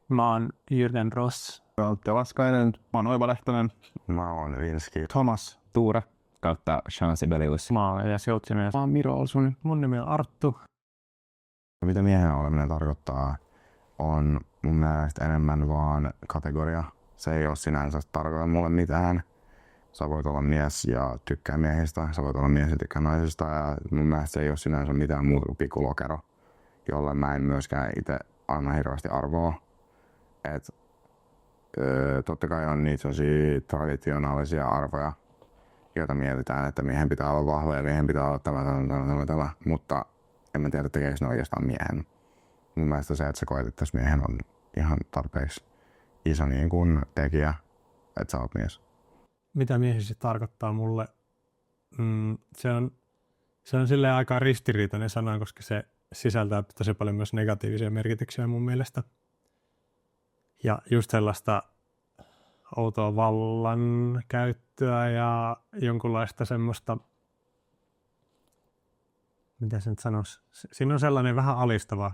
Mä oon Jürgen Ross. Valtteri Laskainen. Mä oon Oiva Lehtonen. Mä oon Vinski. Thomas Tuura kautta Jean Sibelius. Mä oon Elias Joutsinen. Mä oon Miro Olsuni. Mun nimi on Arttu. Mitä miehen oleminen tarkoittaa, on mun mielestä enemmän vaan kategoria. Se ei ole sinänsä tarkoita mulle mitään. Sä voit olla mies ja tykkää miehistä, sä voit olla mies ja tykkää naisista, ja mun mielestä se ei ole sinänsä mitään muuta kuin pikkulokero, jolle mä en myöskään itse anna hirveästi arvoa. Totta kai on niitä sellaisia traditionaalisia arvoja, joita mietitään, että miehen pitää olla vahva ja miehen pitää olla tämä, mutta en mä tiedä, tekeekö ne oikeastaan miehen. Mun mielestä se, että sä koet, että miehen on ihan tarpeeksi iso niin kuin tekijä, että sä oot mies. Mitä miehisi tarkoittaa mulle? Se on silleen aika ristiriitainen sana, koska se sisältää tosi paljon myös negatiivisia merkityksiä mun mielestä. Ja just sellaista outoa vallan käyttöä ja jonkunlaista semmoista, mitä se nyt sanoisi, siinä on sellainen vähän alistava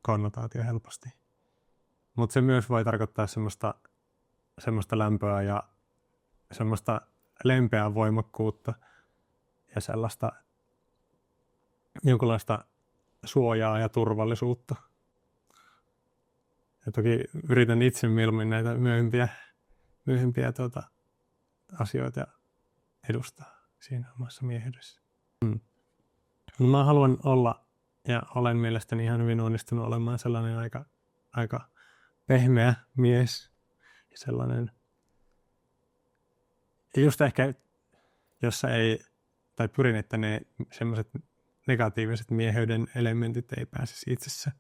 konnotaatio helposti. Mutta se myös voi tarkoittaa semmoista lämpöä ja semmoista lempeää voimakkuutta ja sellaista jonkunlaista suojaa ja turvallisuutta. Ja toki yritän itse mieluummin näitä myöhempiä asioita edustaa siinä omassa miehyydessä. Mä haluan olla ja olen mielestäni ihan hyvin onnistunut olemaan sellainen aika pehmeä mies ja sellainen. Ja just ehkä, jossa ei, tai pyrin, että ne semmoiset negatiiviset mieheyden elementit ei pääsisi itsessä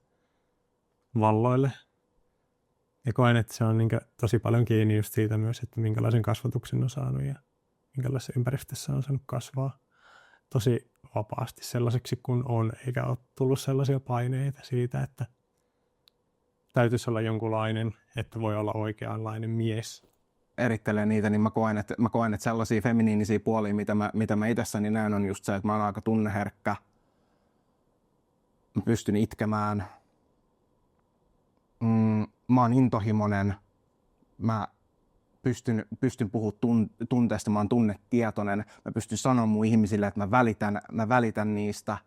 valloille. Ja koen, että se on tosi paljon kiinni just siitä myös, että minkälaisen kasvatuksen on saanut ja minkälaisessa ympäristössä on saanut kasvaa tosi vapaasti sellaiseksi kuin on, eikä ole tullut sellaisia paineita siitä, että täytyisi olla jonkunlainen, että voi olla oikeanlainen mies. erittelee niitä, niin mä koen, että sellaisia feminiinisiä puolia, mitä mä itsessäni näen, on just se, että mä oon aika tunneherkkä. Mä pystyn itkemään. Mä oon intohimoinen. Mä pystyn puhumaan tunteista, mä oon tunnetietoinen. Mä pystyn sanomaan mun ihmisille, että mä välitän niistä.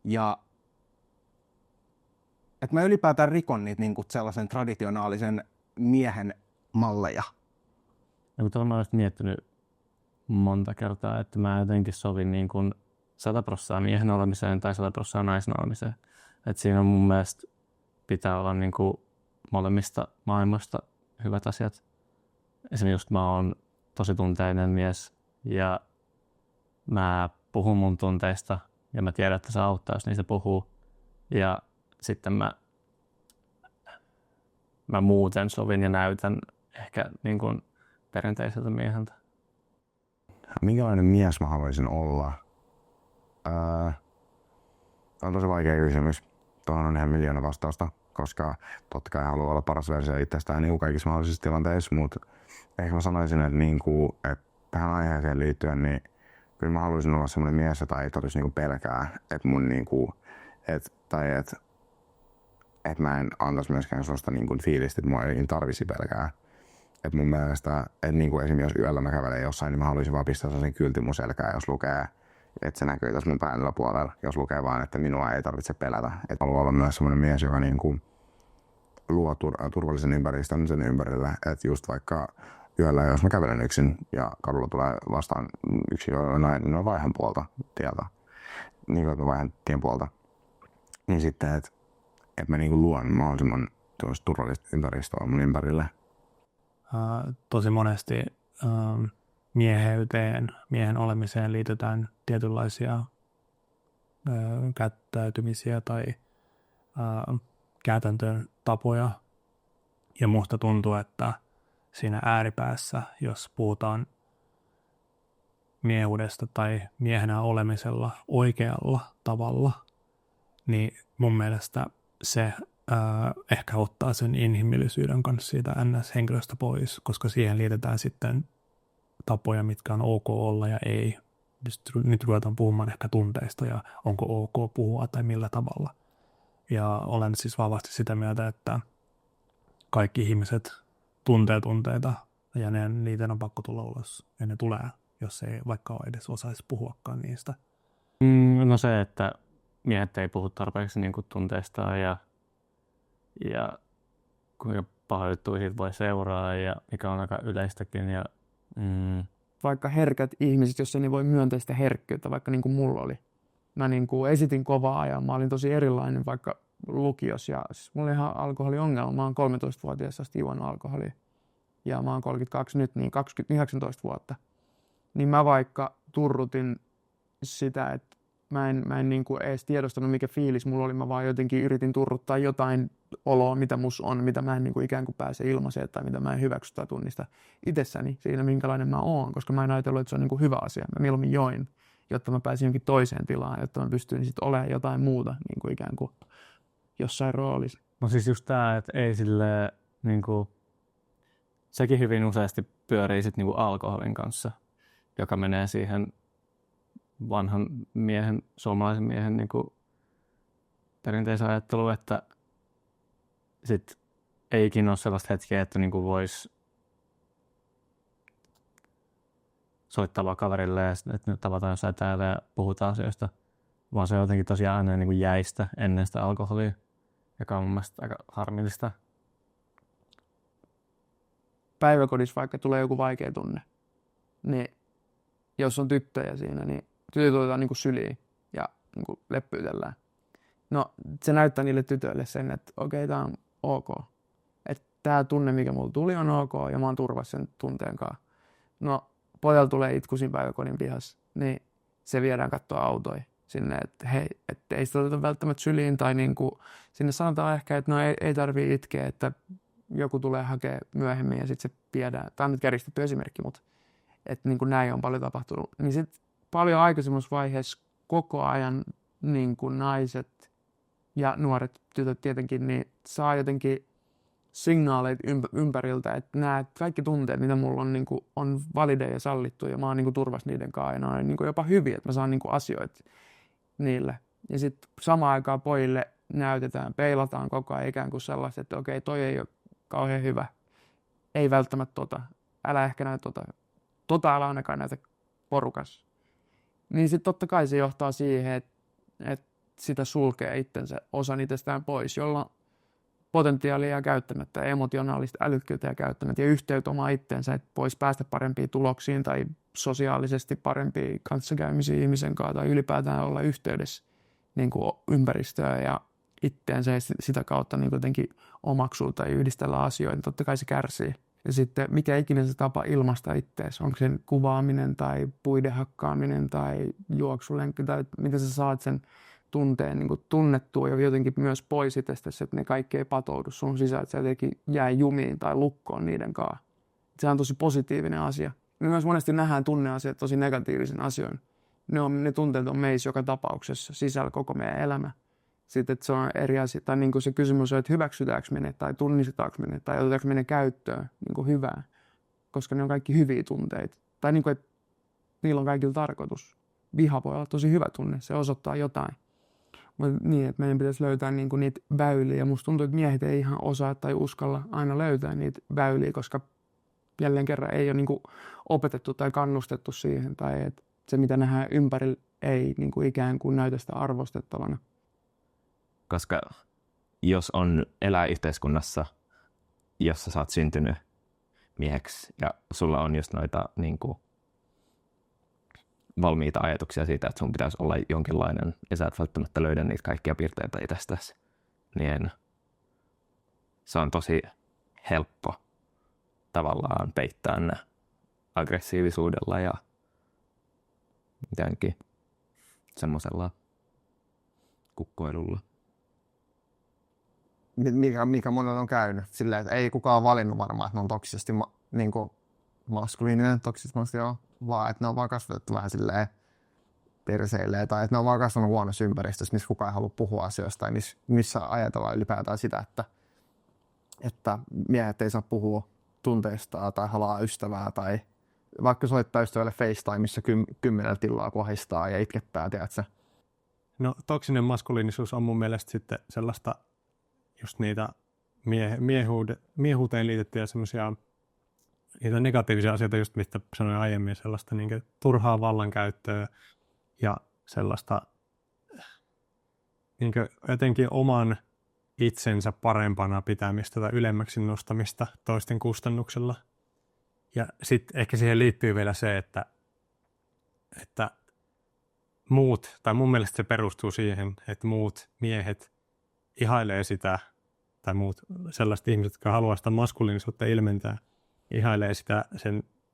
Ja että mä ylipäätään rikon niitä niin kuin sellaisen traditionaalisen miehen malleja. Ja mutta olen miettinyt monta kertaa, että mä jotenkin sovin niin kuin 100% miehen olemiseen tai 100% naisen olemiseen. Että siinä mun mielestä pitää olla niin kuin molemmista maailmoista hyvät asiat. Esimerkiksi just mä oon tosi tunteinen mies ja mä puhun mun tunteista ja mä tiedän, että se auttaa, jos niistä puhuu. Ja sitten mä muuten sovin ja näytän ehkä niin kuin perinteiseltä mieheltä. Minkälainen mies mä haluaisin olla? On tosi vaikea kysymys. Tuohon on ihan miljoona vastausta, koska totta kai haluaa olla paras versio itsestään niin kaikissa mahdollisissa tilanteissa, mutta ehkä mä sanoisin, että tähän aiheeseen liittyen, niin kyllä mä haluaisin olla semmoinen mies, jota ei todella niinku pelkää, että että mä en antaisi myöskään sellaista niinku fiilistä, että mua ei tarvisi pelkää. Et mun mielestä, että niinku esimerkiksi jos yöllä mä kävelen jossain, niin mä haluaisin vaan pistää sellaisen kyltin mun selkään, jos lukee, että se näkyy tässä mun pään yläpuolella, jos lukee vaan, että minua ei tarvitse pelätä. Et haluan olla myös semmoinen mies, joka niinku luo turvallisen ympäristön sen ympärillä. Että just vaikka yöllä, jos mä kävelen yksin ja kadulla tulee vastaan yksi nainen, niin on vaihan puolta tieltä, niin kuin vaihan tien puolta, niin sitten, että mä niinku luon mahdollisimman turvallista ympäristöä mun ympärille. Tosi monesti mieheyteen, miehen olemiseen liitetään tietynlaisia käyttäytymisiä tai käytäntöön tapoja. Ja musta tuntuu, että siinä ääripäässä, jos puhutaan miehuudesta tai miehenä olemisella oikealla tavalla, niin mun mielestä se ehkä ottaa sen inhimillisyyden kanssa siitä NS-henkilöstä pois, koska siihen liitetään sitten tapoja, mitkä on ok olla ja ei. Nyt ruvetaan puhumaan ehkä tunteista ja onko ok puhua tai millä tavalla. Ja olen siis vahvasti sitä mieltä, että kaikki ihmiset tuntee tunteita ja niiden on pakko tulla ulos ja ne tulee, jos ei vaikka ole edes osaisi puhuakaan niistä. No se, että miehet ei puhu tarpeeksi niin kuin tunteistaan ja kuinka pahoja juttuja siitä voi seuraa ja mikä on aika yleistäkin. Ja, Vaikka herkät ihmiset, jos ei voi myöntää sitä herkkyyttä, vaikka niin kuin mulla oli. Mä niin kuin esitin kovaa ja mä olin tosi erilainen vaikka lukiossa. Ja siis mulla oli ihan alkoholiongelma. Mä oon 13-vuotias asti juonut alkoholia. Ja mä oon 32 nyt, niin 19 vuotta. Niin mä vaikka turrutin sitä, että mä en niin kuin edes tiedostanut, mikä fiilis mulla oli. Mä vaan jotenkin yritin turruttaa jotain oloa, mitä mus on, mitä mä en niin kuin ikään kuin pääse ilmaiseen tai mitä mä en hyväksy tai tunnista itsessäni siinä, minkälainen mä oon. Koska mä en ajatellut, että se on niin kuin hyvä asia. Mä mieluummin join, jotta mä pääsin jonkin toiseen tilaan, jotta mä pystyin sitten olemaan jotain muuta niin kuin ikään kuin jossain roolissa. no siis just tää, että ei silleen niin kuin, sekin hyvin useasti pyörii sit niin kuin alkoholin kanssa, joka menee siihen vanhan miehen, suomalaisen miehen niin kuin perinteisen ajatteluun, että sit ei ikinä ole sellaista hetkeä, että niin kuin voisi soittaa vaan kaverille ja että nyt tavataan jossain täällä ja puhutaan asioista, vaan se on jotenkin tosiaan aina niin kuin jäistä ennen sitä alkoholia, joka on mun mielestä aika harmillista. Päiväkodissa vaikka tulee joku vaikea tunne, niin jos on tyttöjä siinä, niin tytöt otetaan niin kuin syliin ja niin kuin leppyytellään. No se näyttää niille tytöille sen, että okei, tää on ok. Että tää tunne, mikä mulla tuli, on ok ja mä oon turvassa sen tunteen kanssa. No pojalla tulee itku siinä päiväkodin pihassa, niin se viedään katsoa autoja sinne, että hei, että ei sitä oteta välttämättä syliin tai niin kuin, sinne sanotaan ehkä, että no ei tarvii itkeä, että joku tulee hakea myöhemmin ja sitten se viedään. Tämä on nyt kärjistetty esimerkki, mutta että niin kuin näin on paljon tapahtunut. Niin sitten paljon aikaisemmassa vaiheessa koko ajan niin kuin naiset ja nuoret tytöt tietenkin niin saa jotenkin signaaleita ympäriltä, että nämä kaikki tunteet, mitä mulla on, niin kuin, on valideja ja sallittu ja mä oon niin kuin turvassa niiden kanssa ja ne on niin kuin jopa hyviä, että mä saan niin kuin asioita niille. Ja sitten samaan aikaan pojille näytetään, peilataan koko ajan ikään kuin sellaista, että okei, toi ei ole kauhean hyvä. Ei välttämättä älä ehkä näytä tota älä ainakaan näytä porukas. Niin sitten totta kai se johtaa siihen, että sitä sulkee itsensä osan itsestään pois, jolla potentiaalia jää käyttämättä, emotionaalista älykkyyttä jää käyttämättä ja yhteyttä omaa itteensä, että voisi päästä parempiin tuloksiin tai sosiaalisesti parempiin kanssakäymisiin ihmisen kanssa tai ylipäätään olla yhteydessä niin kuin ympäristöä ja itteensä ja sitä kautta niin jotenkin omaksuu tai yhdistellä asioita, niin totta kai se kärsii. Ja sitten mikä ikinä se tapa ilmaista itteensä, onko sen kuvaaminen tai puiden hakkaaminen tai juoksulenkki tai miten sä saat sen tunteen niin kuin tunnettua ja jotenkin myös pois itsestäsi, että ne kaikki ei patoudu sun sisään, että sä jotenkin jää jumiin tai lukkoon niiden kanssa. Se on tosi positiivinen asia. Me myös monesti nähdään tunneasiat tosi negatiivisen asioin. Ne tunteet on meissä joka tapauksessa sisällä koko meidän elämä. Sitten, että se on eri asia. Tai niin kuin se kysymys on, että hyväksytäänkö me ne, tai tunnistetaanko me ne, tai otetaanko me ne käyttöön niin kuin hyvää. Koska ne on kaikki hyviä tunteita. Tai niin kuin, että niillä on kaikilla tarkoitus. Viha voi olla tosi hyvä tunne, se osoittaa jotain. Mutta niin, että meidän pitäisi löytää niin kuin niitä väyliä. Ja musta tuntuu, että miehet ei ihan osaa tai uskalla aina löytää niitä väyliä, koska jälleen kerran ei ole niin kuin opetettu tai kannustettu siihen. Tai että se, mitä nähdään ympärillä, ei niin kuin ikään kuin näytä sitä arvostettavana. Koska jos elää yhteiskunnassa, jossa sä oot syntynyt mieheksi ja sulla on just noita niin kuin, valmiita ajatuksia siitä, että sun pitäisi olla jonkinlainen ja sä et välttämättä löydä niitä kaikkia piirteitä itsestäsi, niin se on tosi helppo tavallaan peittää ne aggressiivisuudella ja jotenkin semmoisella kukkoilulla. Mikä monella on käynyt. Silleen, että ei kukaan valinnut varmaan, että ne on toksisesti maskuliininen, vaan että ne on vaan kasvatettu vähän silleen perseilleen, tai että ne on vaan kasvanut huonossa ympäristössä, missä kukaan ei halua puhua asioista, tai missä ajatellaan ylipäätään sitä, että miehet ei saa puhua tunteistaan tai halaa ystävää, tai vaikka soittaa ystävälle FaceTimeissa 10 tilaa kohistaa ja itkettää, tiedätkö? No toksinen maskuliinisuus on mun mielestä sitten sellaista just niitä miehuuteen liitettyjä semmoisia niitä negatiivisia asioita, just mistä sanoin aiemmin, sellaista niin turhaa vallankäyttöä ja sellaista niin jotenkin oman itsensä parempana pitämistä tai ylemmäksi nostamista toisten kustannuksella. Ja sitten ehkä siihen liittyy vielä se, että muut, tai mun mielestä se perustuu siihen, että muut miehet ihailee sitä, tai muut sellaiset ihmiset, jotka haluaa sitä maskuliinisuutta ilmentää, ihailee sitä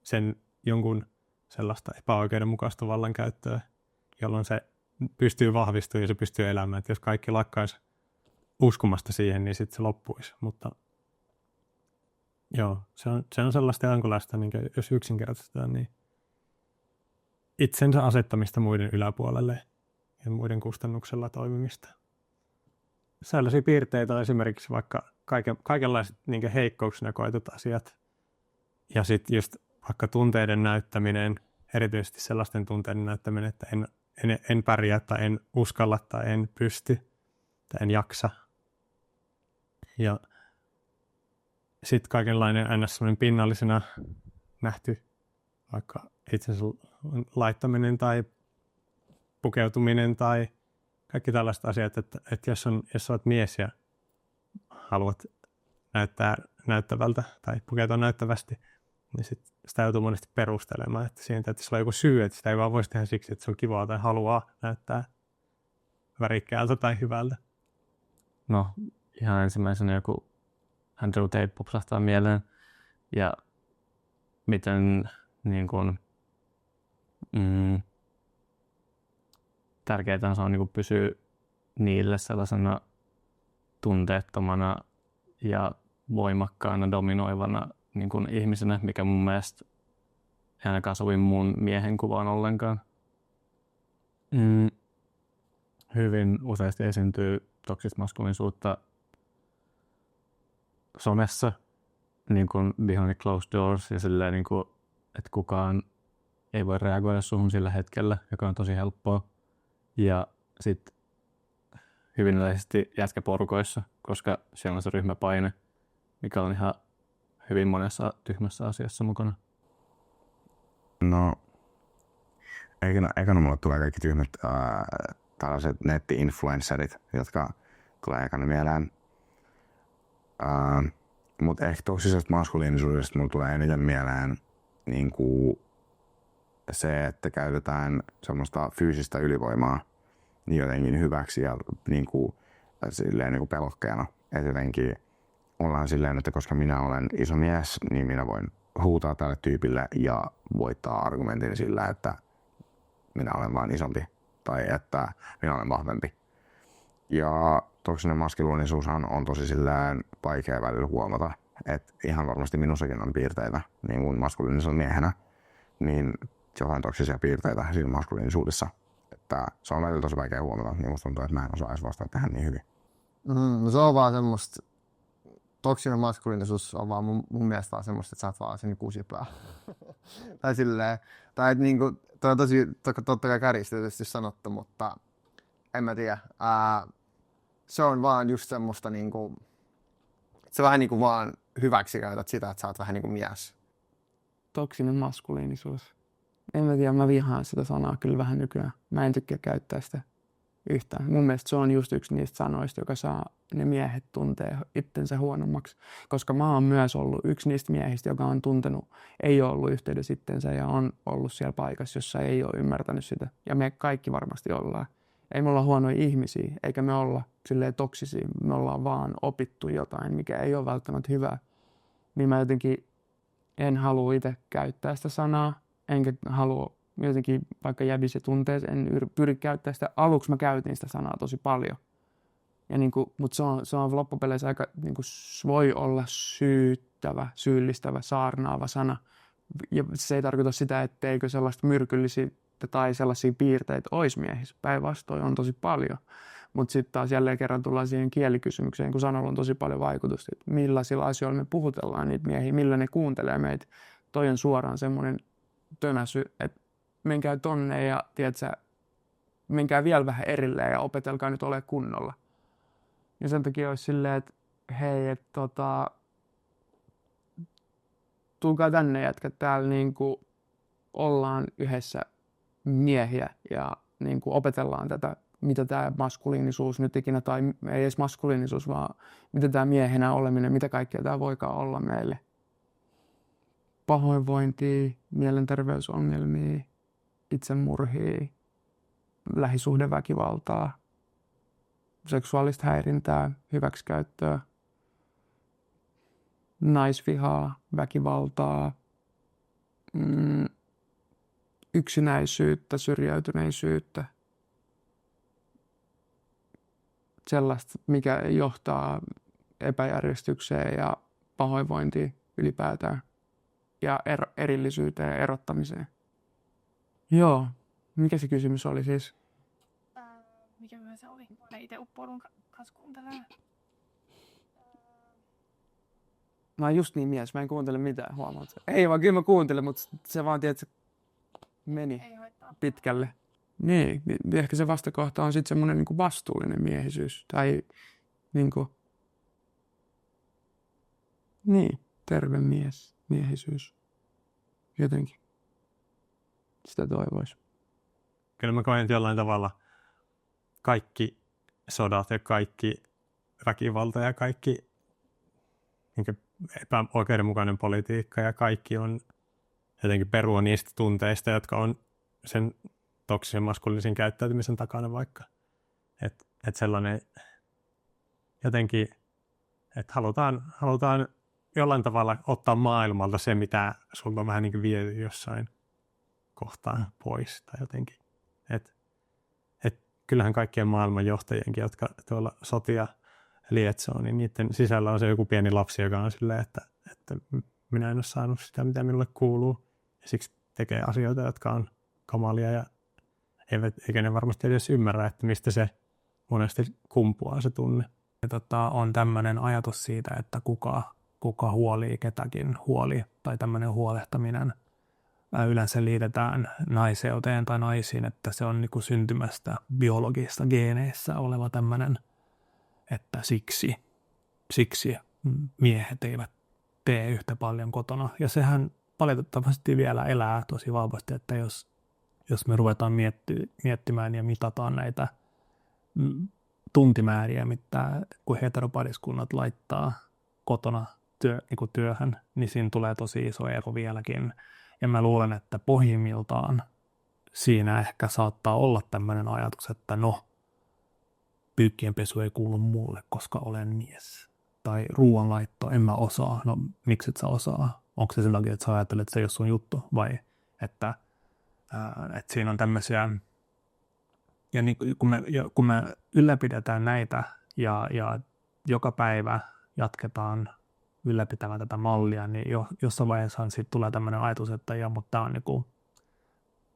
sen jonkun sellaista epäoikeudenmukaista vallankäyttöä, jolloin se pystyy vahvistumaan ja se pystyy elämään. Et jos kaikki lakkaisi uskomasta siihen, niin sitten se loppuisi. Mutta joo, se on sellaista jonkunlaista, niin jos yksinkertaistetaan, niin itsensä asettamista muiden yläpuolelle ja muiden kustannuksella toimimista. Sellaisia piirteitä on esimerkiksi vaikka kaikenlaiset niin heikkouksina koetut asiat ja sitten just vaikka tunteiden näyttäminen, erityisesti sellaisten tunteiden näyttäminen, että en pärjää tai en uskalla tai en pysty tai en jaksa. Ja sitten kaikenlainen ns. Pinnallisena nähty vaikka itsensä laittaminen tai pukeutuminen tai kaikki tällaiset asiat, että jos olet mies ja haluat näyttää näyttävältä tai pukeutua näyttävästi, niin sitä joutuu monesti perustelemaan, että siinä täytyy olla joku syy, että sitä ei vaan voisi tehdä siksi, että se on kivaa tai haluaa näyttää värikkäältä tai hyvältä. No, ihan ensimmäisenä joku Andrew Tate popsahtaa mieleen ja miten niin kuin, tärkeää se on niin kuin pysyä niille sellaisena tunteettomana ja voimakkaana dominoivana niin kuin ihmisenä, mikä mun mielestä ei ainakaan sovi mun miehen kuvaan ollenkaan. Hyvin useasti esiintyy toksista maskuliinisuutta somessa, niin kuin behind closed doors ja silleen, niin kuin, että kukaan ei voi reagoida suhun sillä hetkellä, joka on tosi helppoa. Ja sitten hyvin yleisesti jätkäporukoissa, koska siellä on se ryhmäpaine, mikä on ihan hyvin monessa tyhmässä asiassa mukana. No, ekana mulle tulee kaikki tyhmät tällaiset netti-influencerit, jotka tulee ekana mieleen. Mutta ehkä toksisesta maskuliinisuudesta mulle tulee eniten mieleen niin kuin se, että käytetään semmoista fyysistä ylivoimaa niin jotenkin hyväksi ja niin kuin pelokkeena. Et jotenkin ollaan silleen, että koska minä olen iso mies, niin minä voin huutaa tälle tyypille ja voittaa argumentin sillä, että minä olen vain isompi tai että minä olen vahvempi. Ja toksinen maskuliinisuushan on tosi silleen vaikea välillä huomata, että ihan varmasti minussakin on piirteitä niin kuin maskuliinisella miehenä, niin jotain toksisia piirteitä siinä maskuliinisuudessa. Että se on välillä tosi vaikea huomata, niin musta tuntuu, että mä en osaa edes vastata tähän niin hyvin. No se on vaan semmoista, toksinen maskuliinisuus on vaan mun mielestä vaan semmoista, että sä oot vaan sen kusipää. Tai silleen, tai että niinku, toi on tosi totta kai kärjistetysti sanottu, mutta en mä tiedä. Se on vaan just semmoista niinku, sä vähän niinku vaan hyväksikäytät sitä, että sä oot vähän niinku mies. Toksinen maskuliinisuus. En mä tiedä, mä vihaan sitä sanaa kyllä vähän nykyään. Mä en tykkää käyttää sitä yhtään. Mun mielestä se on just yksi niistä sanoista, joka saa ne miehet tuntee itsensä huonommaksi. Koska mä oon myös ollut yksi niistä miehistä, joka on tuntenut, ei ole ollut yhteydessä itsensä ja on ollut siellä paikassa, jossa ei ole ymmärtänyt sitä. Ja me kaikki varmasti ollaan. Ei me olla huonoja ihmisiä, eikä me olla silleen toksisia. Me ollaan vaan opittu jotain, mikä ei ole välttämättä hyvää. Niin mä jotenkin en halua itse käyttää sitä sanaa. Enkä halua jotenkin, vaikka jäbisi tunteet, en pyri käyttämään sitä. Aluksi mä käytin sitä sanaa tosi paljon. Ja mutta se on loppupeleissä aika, voi olla syyttävä, syyllistävä, saarnaava sana. Ja se ei tarkoita sitä, etteikö sellaista myrkyllisiä tai sellaisia piirteitä olisi miehissä. Päinvastoin on tosi paljon. Mutta sitten taas jälleen kerran tullaan siihen kielikysymykseen, kun sanolla on tosi paljon vaikutusta. Että millaisilla asioilla me puhutellaan niitä miehiä, millä ne kuuntelee meitä. Toi on suoraan semmoinen tönäsy, että menkää tonne ja tiedätkö, menkää vielä vähän erilleen ja opetelkaa nyt olemaan kunnolla. Ja sen takia olisi silleen, että hei, tulkaa tänne jätkät, täällä niinku ollaan yhdessä miehiä ja niinku opetellaan tätä, mitä tämä maskuliinisuus nyt ikinä, tai ei edes maskuliinisuus, vaan mitä tämä miehenä oleminen, mitä kaikkea tämä voikaan olla meille. Pahoinvointia, mielenterveysongelmia, itsemurhia, lähisuhdeväkivaltaa, seksuaalista häirintää, hyväksikäyttöä, naisvihaa, väkivaltaa, yksinäisyyttä, syrjäytyneisyyttä, sellaista, mikä johtaa epäjärjestykseen ja pahoinvointiin ylipäätään ja erillisyyteen ja erottamiseen. Joo, mikä se kysymys oli siis? Mikä myös se oli? Mä itse uppoudun kanssa kuuntelemaan. Mä oon just niin mies, mä en kuuntele mitään, huomaat. Ei vaan, kyllä mä kuuntelen, mutta se vaan tiedät, se meni Ei haittaa. pitkälle. Niin, ehkä se vastakohta on sitten semmoinen niinku vastuullinen miehisyys. Tai niinku, niin, terve miehisyys. Jotenkin. Sitä toivoisi. Kyllä mä koen, että jollain tavalla kaikki sodat ja kaikki väkivalta ja kaikki niin epäoikeudenmukainen politiikka ja kaikki on jotenkin perua niistä tunteista, jotka on sen toksisen maskuliinisen käyttäytymisen takana vaikka. Että sellainen jotenkin, että halutaan jollain tavalla ottaa maailmalta se, mitä sulta on vähän niin kuin viety jossain kohtaa pois tai jotenkin. Et kyllähän kaikkien maailman johtajienkin, jotka tuolla sotia lietsoo, niin niiden sisällä on se joku pieni lapsi, joka on silleen, että minä en ole saanut sitä, mitä minulle kuuluu. Ja siksi tekee asioita, jotka on kamalia ja eikä ne varmasti edes ymmärrä, että mistä se monesti kumpuaa se tunne. On tämmöinen ajatus siitä, että kuka huolii ketäkin huoli tai tämmöinen huolehtaminen yleensä liitetään naiseuteen tai naisiin, että se on niinku syntymästä biologista geeneissä oleva tämmöinen, että siksi miehet eivät tee yhtä paljon kotona. Ja sehän valitettavasti vielä elää tosi vahvasti, että jos me ruvetaan miettimään ja mitataan näitä tuntimääriä, mitä kun heteropariskunnat laittaa kotona työhön, niin siinä tulee tosi iso ero vieläkin. Ja mä luulen, että pohjimmiltaan siinä ehkä saattaa olla tämmöinen ajatus, että no, pyykkienpesu ei kuulu mulle, koska olen mies. Tai ruoanlaitto, en mä osaa. No, miksi et sä osaa? Onko se sen takia, että sä ajattelet, että se ei ole sun juttu? Vai että siinä on tämmöisiä. Ja niin, kun me ylläpidetään näitä ja joka päivä jatketaan ylläpitämään tätä mallia, niin jossain vaiheessa siitä tulee tämmöinen ajatus, että mutta tämä on niinku,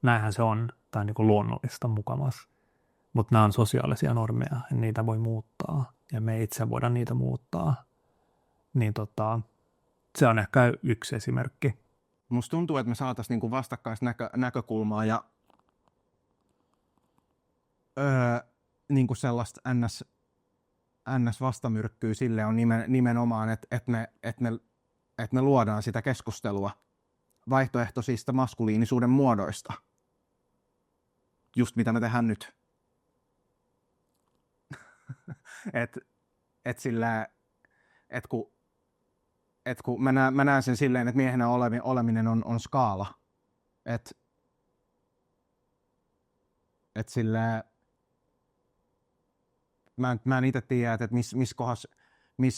näinhän se on, tämä on niinku luonnollista mukamas. Mutta nämä on sosiaalisia normeja, ja niitä voi muuttaa, ja me ei itse voida niitä muuttaa. Niin se on ehkä yksi esimerkki. Musta tuntuu, että me saataisiin niinku vastakkaisnäkökulmaa ja niinku sellaista NS-vastamyrkkyä sille on nimenomaan, että me luodaan sitä keskustelua vaihtoehtoisista maskuliinisuuden muodoista. Just mitä me tehdään nyt. Kun mä näen sen silleen, että miehenä oleminen on skaala. Mä en itse tiedä, että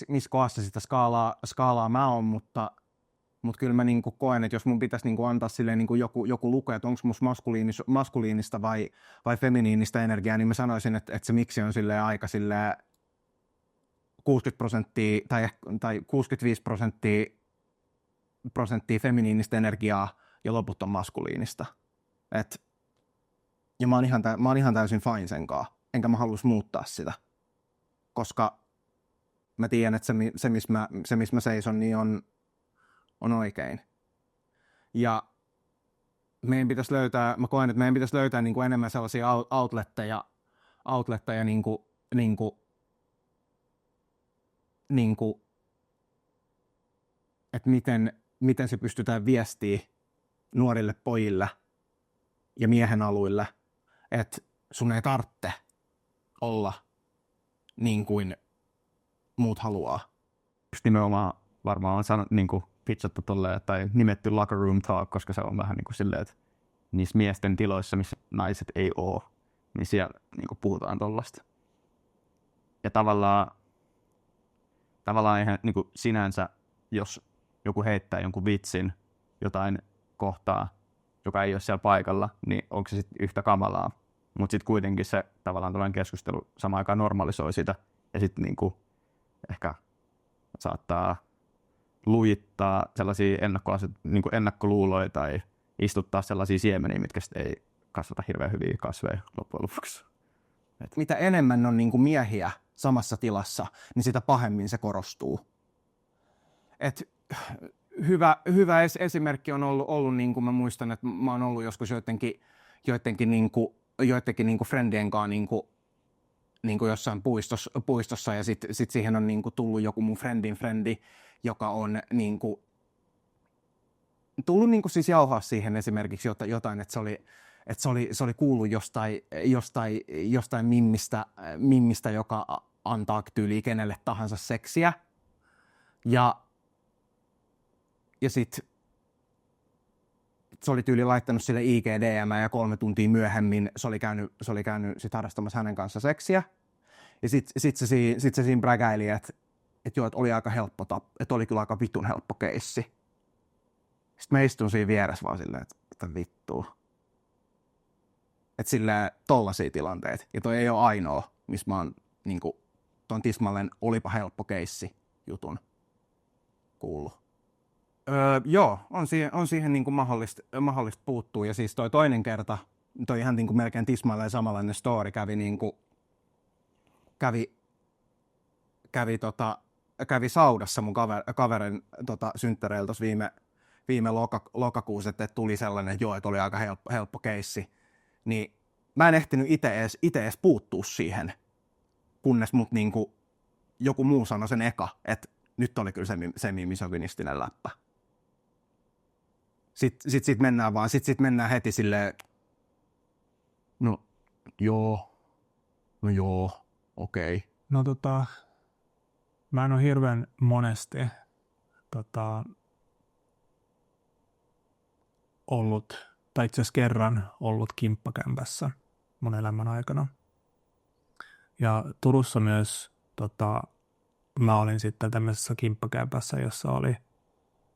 missä kohdassa sitä skaalaa mä oon, mutta kyllä mä niinku koen, että jos mun pitäisi niinku antaa silleen niinku joku lukea, että onko musta maskuliinista vai feminiinistä energiaa, niin mä sanoisin, että se miksi on silleen aika silleen 60% tai 65% feminiinistä energiaa ja loput on maskuliinista. Ja mä oon ihan täysin fine senkaan, enkä mä halus muuttaa sitä, koska mä tiedän, että se missä mä seison, niin on oikein. Ja meidän pitäisi löytää, mä koen, että meidän pitäisi löytää niin kuin enemmän sellaisia outletteja niin kuin niin kuin, että miten se pystytään viestiä nuorille pojille ja miehen aluille, että sun ei tarvitse olla niin kuin muut haluaa. Just nimenomaan varmaan on niin pitchattu tolleen, tai nimetty locker room talk, koska se on vähän niin kuin silleen, että niissä miesten tiloissa, missä naiset ei ole, niin siellä niin kuin puhutaan tollaista. Ja tavallaan ihan niin kuin sinänsä, jos joku heittää jonkun vitsin jotain kohtaa, joka ei ole siellä paikalla, niin onko se sitten yhtä kamalaa. Mutta sitten kuitenkin se tavallaan tällainen keskustelu samaan aikaan normalisoi sitä, ja sitten niinku ehkä saattaa lujittaa sellaisia niinku ennakkoluuloja tai istuttaa sellaisia siemeniä, mitkä sitten ei kasvata hirveän hyviä kasveja loppujen lopuksi. Mitä enemmän on niinku miehiä samassa tilassa, niin sitä pahemmin se korostuu. Et hyvä esimerkki on ollut niin kuin mä muistan, että mä oon ollut joskus joidenkin friendien kanssa niinku jossain puistossa ja sit siihen on niinku tullut joku mun friendin frendi, joka on niinku tullut niinku siis jauhaa siihen esimerkiksi jotain, että se oli kuullut jostain mimmistä, joka antaa tyyliin kenelle tahansa seksiä. Ja sitten se oli tyyli laittanut sille IG-DM ja 3 tuntia myöhemmin se oli käynyt sit harrastamassa hänen kanssa seksiä. Ja sit se siinä brägäili, että joo, että oli aika helppo että oli kyllä aika vitun helppo keissi. Sitten mä istun siinä vieressä vaan silleen, että vittua. Että silleen tollaisia tilanteita. Ja toi ei ole ainoa, missä mä oon niinku ton tismalleen olipa helppo keissi jutun kuullut. Joo, on siihen niin kuin mahdollista puuttua. Ja siis toi toinen kerta, toi ihan niin kuin melkein tismalleen samanlainen story kävi saudassa mun kaverin synttäreillä tuossa viime lokakuussa, että tuli sellainen, että joo, että oli aika helppo keissi. Niin mä en ehtinyt itse edes puuttua siihen, kunnes mut niin kuin joku muu sanoi sen eka, että nyt oli kyllä se misogynistinen läppä. Sitten mennään heti silleen, no joo, okei. No mä en ole hirveän monesti ollut, tai itse asiassa kerran ollut kimppakämpässä mun elämän aikana. Ja Turussa myös mä olin sitten tämmöisessä kimppakämpässä, jossa oli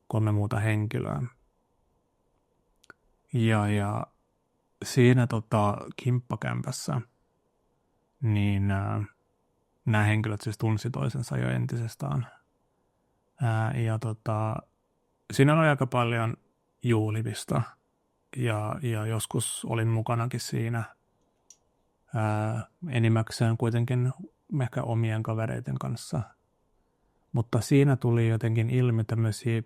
3 muuta henkilöä. Ja siinä kimppakämpässä niin nämä henkilöt siis tunsi toisensa jo entisestään. Siinä oli aika paljon juhlimista ja joskus olin mukanakin siinä enimmäkseen kuitenkin ehkä omien kavereiden kanssa. Mutta siinä tuli jotenkin ilmi tämmöisiä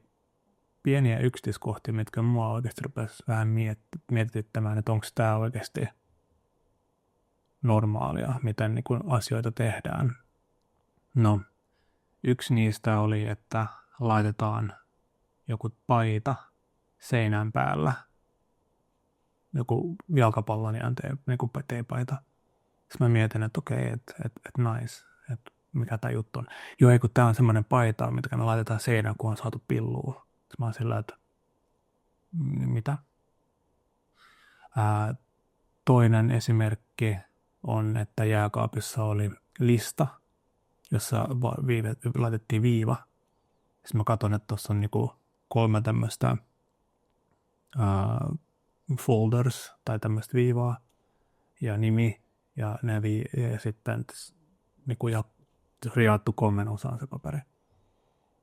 pieniä yksityiskohtia, mitkä mua oikeasti rupesi vähän mietityttämään, että onko tämä oikeasti normaalia, miten niin kuin asioita tehdään. No, yksi niistä oli, että laitetaan joku paita seinän päällä, joku jalkapallon ja joku teepaita. Sitten mä mietin, että okei, että nice, että mikä tämä juttu on. Joo, ei kun tämä on semmoinen paita, mitä me laitetaan seinään, kun on saatu pillua. Mä oon sillä, että mitä? Toinen esimerkki on, että jääkaapissa oli lista, jossa laitettiin viiva. Sitten mä katson, että tuossa on niinku 3 tämmöistä folders tai tämmöistä viivaa ja nimi ja ja sitten niinku jaettu 3 osaan se paperi.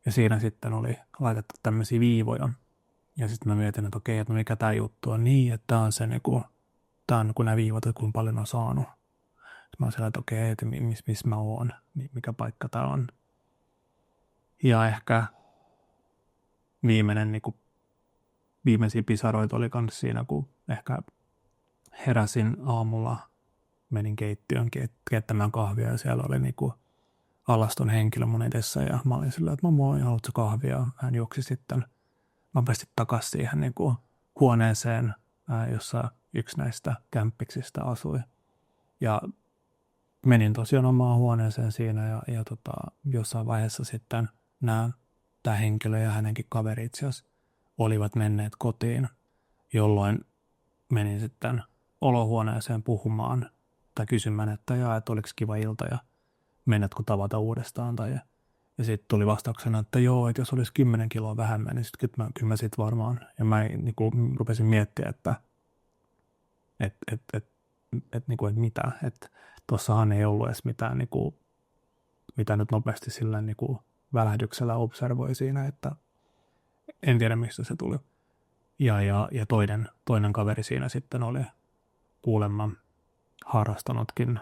Ja siinä sitten oli laitettu tämmöisiä viivoja. Ja sitten mä mietin, että okei, että mikä tää juttu on niin, että tää on se niinku, tää on kun nämä viivat, että kuinka paljon on saanut. Sitten mä oon siellä, että okei, että missä mä oon, mikä paikka tää on. Ja ehkä viimeisiä pisaroita oli kans siinä, kun ehkä heräsin aamulla, menin keittiöön keittämään kahvia ja siellä oli niinku alaston henkilö mun edessä ja mä olin silleen, että moi, haluatko kahvia? Hän juoksi sitten nopeasti takaisin siihen niin kuin huoneeseen, jossa yksi näistä kämppiksistä asui. Ja menin tosiaan omaan huoneeseen siinä ja jossain vaiheessa sitten tämä henkilö ja hänenkin kaveri itse asiassa olivat menneet kotiin, jolloin menin sitten olohuoneeseen puhumaan tai kysymään, että oliko kiva ilta ja mennätkö tavata uudestaan. Ja sitten tuli vastauksena, että joo, että jos olisi 10 kiloa vähemmän, niin sitten kyllä mä sit varmaan. Ja mä rupesin miettimään, että mitä. Että tuossahan ei ollut edes mitään, mitä nyt nopeasti sillä välähdyksellä observoi siinä, että en tiedä mistä se tuli. Ja toinen kaveri siinä sitten oli kuulemma harrastanutkin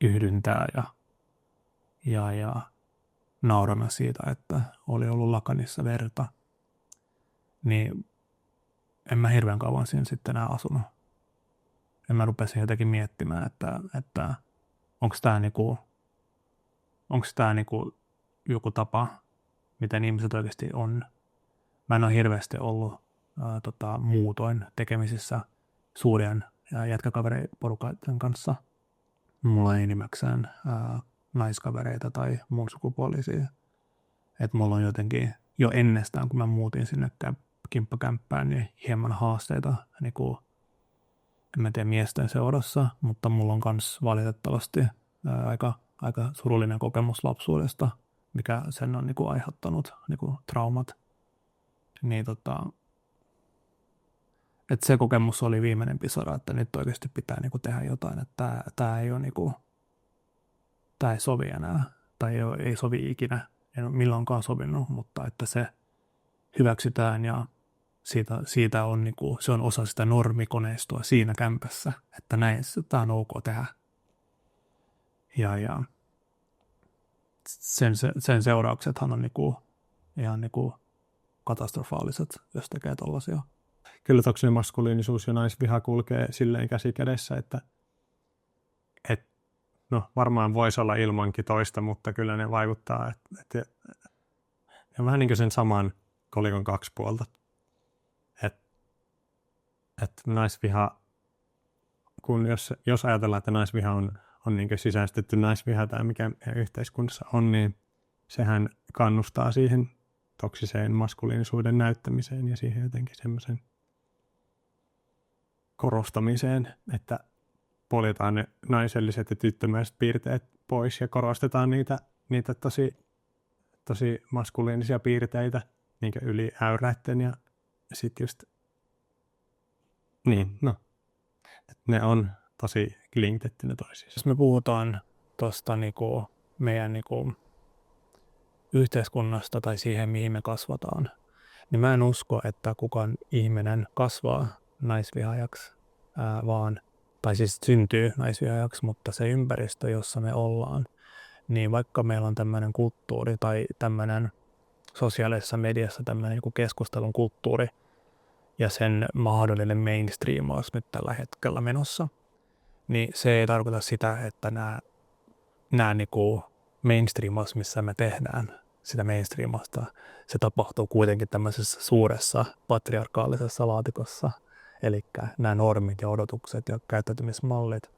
yhdyntää ja naurana siitä, että oli ollut lakanissa verta. Niin en mä hirveän kauan siinä sitten enää asunut. Ja mä rupesin jotenkin miettimään, että onko tämä joku tapa, miten ihmiset oikeasti on. Mä en ole hirveästi ollut muutoin tekemisissä suurien jätkäkaveriporukaiden kanssa. Mulla ei enimmäkseen naiskavereita tai muun sukupuolisia. Että mulla on jotenkin jo ennestään, kun mä muutin sinne kimppakämppään, niin hieman haasteita en mä tiedä miesten seurassa, mutta mulla on myös valitettavasti aika surullinen kokemus lapsuudesta, mikä sen on aiheuttanut traumat. Niin että se kokemus oli viimeinen pisara, että nyt oikeasti pitää tehdä jotain, että tämä ei ole tämä ei sovi enää tai ei sovi ikinä, en ole milloinkaan sovinut, mutta että se hyväksytään ja siitä on se on osa sitä normikoneistoa siinä kämpässä, että näin tämä on ok tehdä. Ja sen seurauksethan on ihan katastrofaaliset, jos tekee tollaisia. Kyllä toksinen maskuliinisuus ja naisviha kulkee silleen käsi kädessä, että no varmaan voisi olla ilmankin toista, mutta kyllä ne vaikuttaa, että ja vähän niin kuin sen saman kolikon 2 puolta. Että naisviha, kun jos ajatellaan, että naisviha on niin kuin sisäistetty naisviha tai mikä yhteiskunnassa on, niin sehän kannustaa siihen toksiseen maskuliinisuuden näyttämiseen ja siihen jotenkin semmoisen korostamiseen, että poljetaan ne naiselliset ja tyttömäiset piirteet pois ja korostetaan niitä tosi maskuliinisia piirteitä niin kuin yli äyräitten ja sitten just niin, no, ne on tosi linkitettynä toisiinsa. Jos me puhutaan tuosta meidän yhteiskunnasta tai siihen, mihin me kasvataan, niin mä en usko, että kukaan ihminen kasvaa naisvihaajaksi, tai siis syntyy naisvihaajaksi, mutta se ympäristö, jossa me ollaan, niin vaikka meillä on tämmöinen kulttuuri tai tämmöinen sosiaalisessa mediassa tämmöinen keskustelun kulttuuri ja sen mahdollinen mainstreamaus nyt tällä hetkellä menossa, niin se ei tarkoita sitä, että nämä mainstreamaus, missä me tehdään sitä mainstreamausta, se tapahtuu kuitenkin tämmöisessä suuressa patriarkaalisessa laatikossa. Eli nämä normit ja odotukset ja käyttäytymismallit,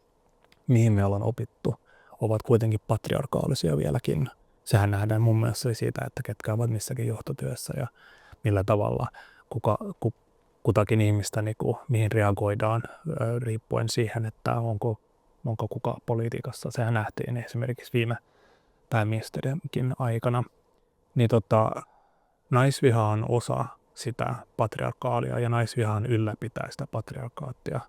mihin me ollaan opittu, ovat kuitenkin patriarkaalisia vieläkin. Sehän nähdään mun mielestä siitä, että ketkä ovat missäkin johtotyössä ja millä tavalla kutakin ihmistä, mihin reagoidaan riippuen siihen, että onko kuka politiikassa. Sehän nähtiin esimerkiksi viime pääministerinkin aikana. Niin naisviha on osa sitä patriarkaalia ja naisvihan ylläpitää sitä patriarkaattia.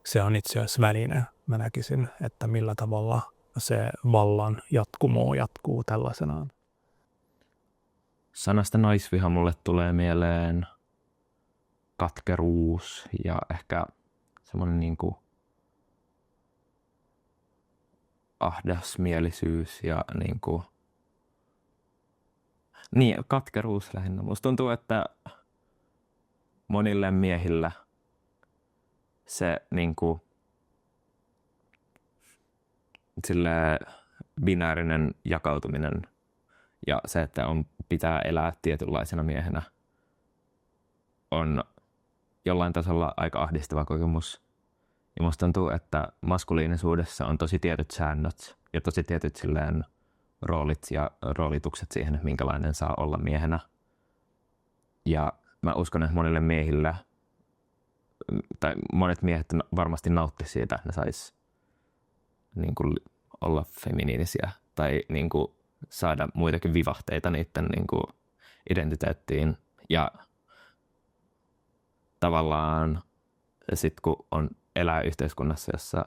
Se on itse asiassa väline. Mä näkisin, että millä tavalla se vallan jatkumo jatkuu tällaisenaan. Sanasta naisviha mulle tulee mieleen katkeruus ja ehkä semmoinen ahdasmielisyys ja katkeruus lähinnä. Musta tuntuu, että monille miehillä se binäärinen jakautuminen ja se, että pitää elää tietynlaisena miehenä, on jollain tasolla aika ahdistava kokemus. Ja musta tuntuu, että maskuliinisuudessa on tosi tietyt säännöt ja tosi tietyt silleen roolit ja roolitukset siihen, että minkälainen saa olla miehenä. Ja mä uskon, että monille miehillä, tai monet miehet varmasti nautti siitä, että ne sais niin kuin olla feminiinisiä tai niin kuin saada muitakin vivahteita niiden niin kuin identiteettiin. Ja tavallaan sitten kun elää yhteiskunnassa, jossa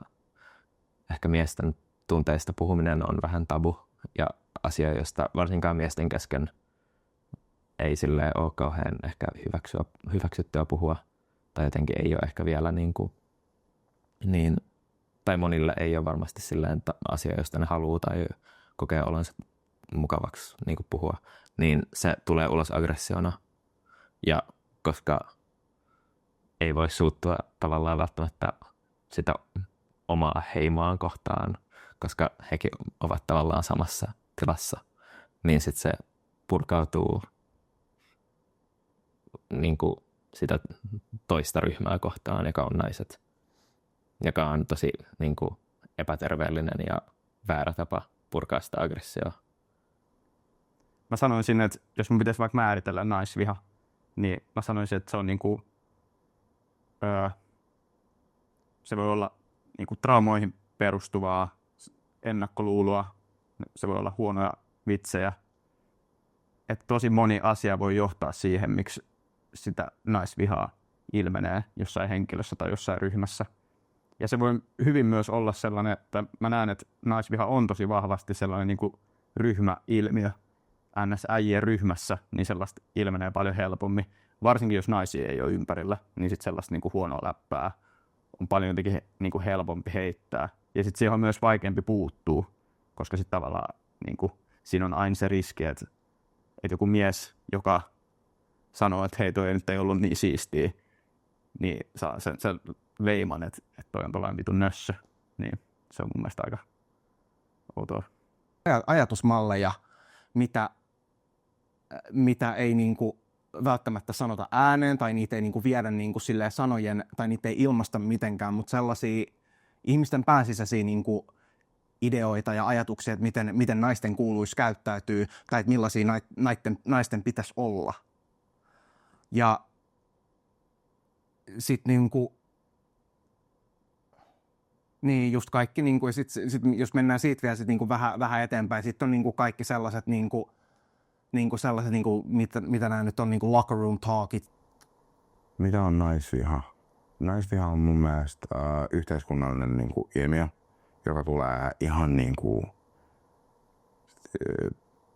ehkä miesten tunteista puhuminen on vähän tabu ja asia, josta varsinkaan miesten kesken ei silleen ole kauhean ehkä hyväksyttyä puhua tai jotenkin ei ole ehkä vielä niin tai monille ei ole varmasti silleen asia, josta ne haluaa tai kokee olonsa mukavaksi niin kuin puhua, niin se tulee ulos aggressiona. Ja koska ei voi suuttua tavallaan välttämättä sitä omaa heimaan kohtaan, koska hekin ovat tavallaan samassa tilassa, niin sitten se purkautuu niin kuin sitä toista ryhmää kohtaan, joka on naiset, joka on tosi niin kuin epäterveellinen ja väärä tapa purkaa sitä aggressioa. Mä sanoisin, että jos mun pitäisi vaikka määritellä naisviha, niin mä sanoisin, että se on niinku, se voi olla niinku traumoihin perustuvaa ennakkoluuloa, se voi olla huonoja vitsejä. Että tosi moni asia voi johtaa siihen, miksi sitä naisvihaa ilmenee jossain henkilössä tai jossain ryhmässä. Ja se voi hyvin myös olla sellainen, että mä näen, että naisviha on tosi vahvasti sellainen niin kuin ryhmäilmiö. NS-äijien ryhmässä, niin sellaista ilmenee paljon helpommin. Varsinkin jos naisia ei ole ympärillä, niin sitten sellaista niin kuin huonoa läppää on paljon jotenkin niin kuin helpompi heittää. Ja sitten siihen on myös vaikeampi puuttua, koska sitten tavallaan niin kuin, siinä on aina se riski, että joku mies, joka sanoo, että hei, toi nyt ei ollut niin siistiä, niin saa sen leiman, että toi on tollainen vitun nössö. Niin se on mun mielestä aika outoa. Ajatusmalleja, mitä ei niinku välttämättä sanota ääneen tai niitä ei niinku viedä niinku silleen sanojen tai niitä ei ilmaista mitenkään, mutta sellaisia ihmisten pääsisäisiä niinku ideoita ja ajatuksia, että miten naisten kuuluisi käyttäytyä tai että millaisia naisten pitäisi olla. Ja sitten niinku niin just kaikki niinku, ja sit jos mennään siitä vielä sit niinku vähän eteenpäin, sitten on niinku kaikki sellaiset sellaiset mitä nämä nyt on niinku locker room talkit. Mitä on naisviha? Naisviha on mun mielestä yhteiskunnallinen niinku ilmiö, joka tulee ihan niinku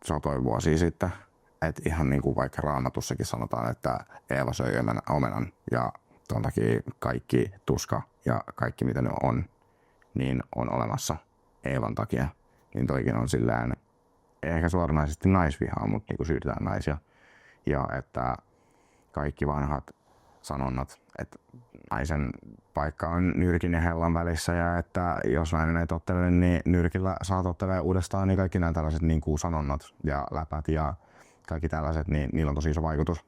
satoja vuosia sitten. Et ihan niinku vaikka Raamatussakin sanotaan, että Eeva söi omenan ja ton takia kaikki tuska ja kaikki mitä ne on, niin on olemassa Eevan takia. Niin toikin on sillään, ei ehkä suoranaisesti naisvihaa, mutta niinku syytetään naisia. Ja että kaikki vanhat sanonnat, että naisen paikka on nyrkin ja hellan välissä ja että jos nainen ei tottele, niin nyrkillä saa tottelee uudestaan, niin kaikki nämä tällaiset niinku sanonnat ja läpät ja kaikki tällaiset, niin niillä on tosi iso vaikutus.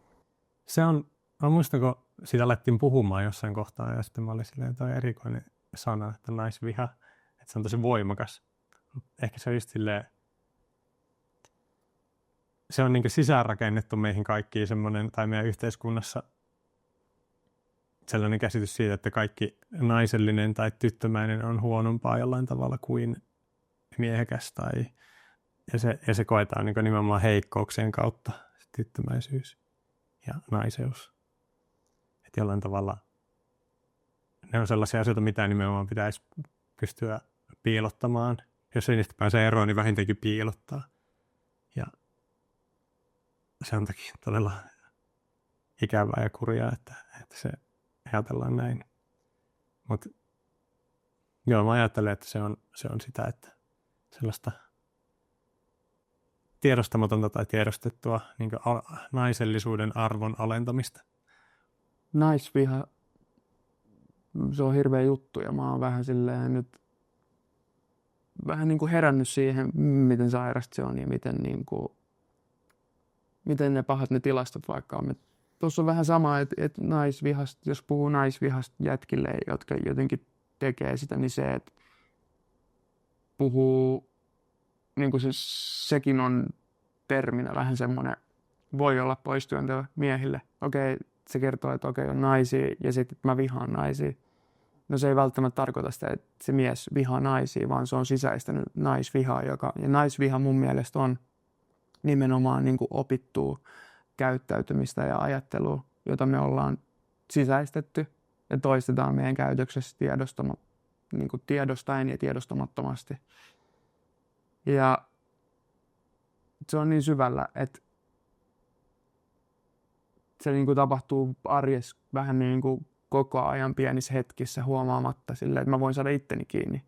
Se on, mä muistan, kun siitä alettiin puhumaan jossain kohtaa ja sitten mä olin silleen, että on erikoinen sana, että naisviha, että se on tosi voimakas. Ehkä se on just silleen, se on niin kuin sisäänrakennettu meihin kaikkiin semmoinen, tai meidän yhteiskunnassa sellainen käsitys siitä, että kaikki naisellinen tai tyttömäinen on huonompaa jollain tavalla kuin miehekäs ja se koetaan niin kuin nimenomaan heikkouksien kautta, se tyttömäisyys ja naiseus. Että jollain tavalla ne on sellaisia asioita, mitä nimenomaan pitäisi pystyä piilottamaan. Jos ei niistä pääse eroon, niin vähintäänkin piilottaa. Ja se on toki todella ikävää ja kurjaa, että se ajatellaan näin. Mutta joo, mä ajattelen, että se on sitä, että sellaista tiedostamatonta tai tiedostettua niin naisellisuuden arvon alentamista. vähän niin kuin herännyt siihen, miten sairasta se on ja miten ne pahat ne tilastot vaikka on. Tuossa on vähän sama, että naisvihasta, jos puhuu naisvihasta jätkille, jotka jotenkin tekee sitä, niin se, että puhuu, niin kuin sekin on terminä vähän semmoinen, voi olla poistyöntöä miehille. Okei, se kertoo, että okei, on naisia ja sitten mä vihaan naisia. No se ei välttämättä tarkoita sitä, että se mies vihaa naisia, vaan se on sisäistänyt naisvihaa, ja naisviha mun mielestä on nimenomaan niin kuin opittua käyttäytymistä ja ajattelua, jota me ollaan sisäistetty ja toistetaan meidän käytöksessä niin kuin tiedostaen ja tiedostamattomasti. Ja se on niin syvällä, että se niin kuin tapahtuu arjessa vähän niin kuin koko ajan pienissä hetkissä huomaamatta silleen, että mä voin saada itteni kiinni.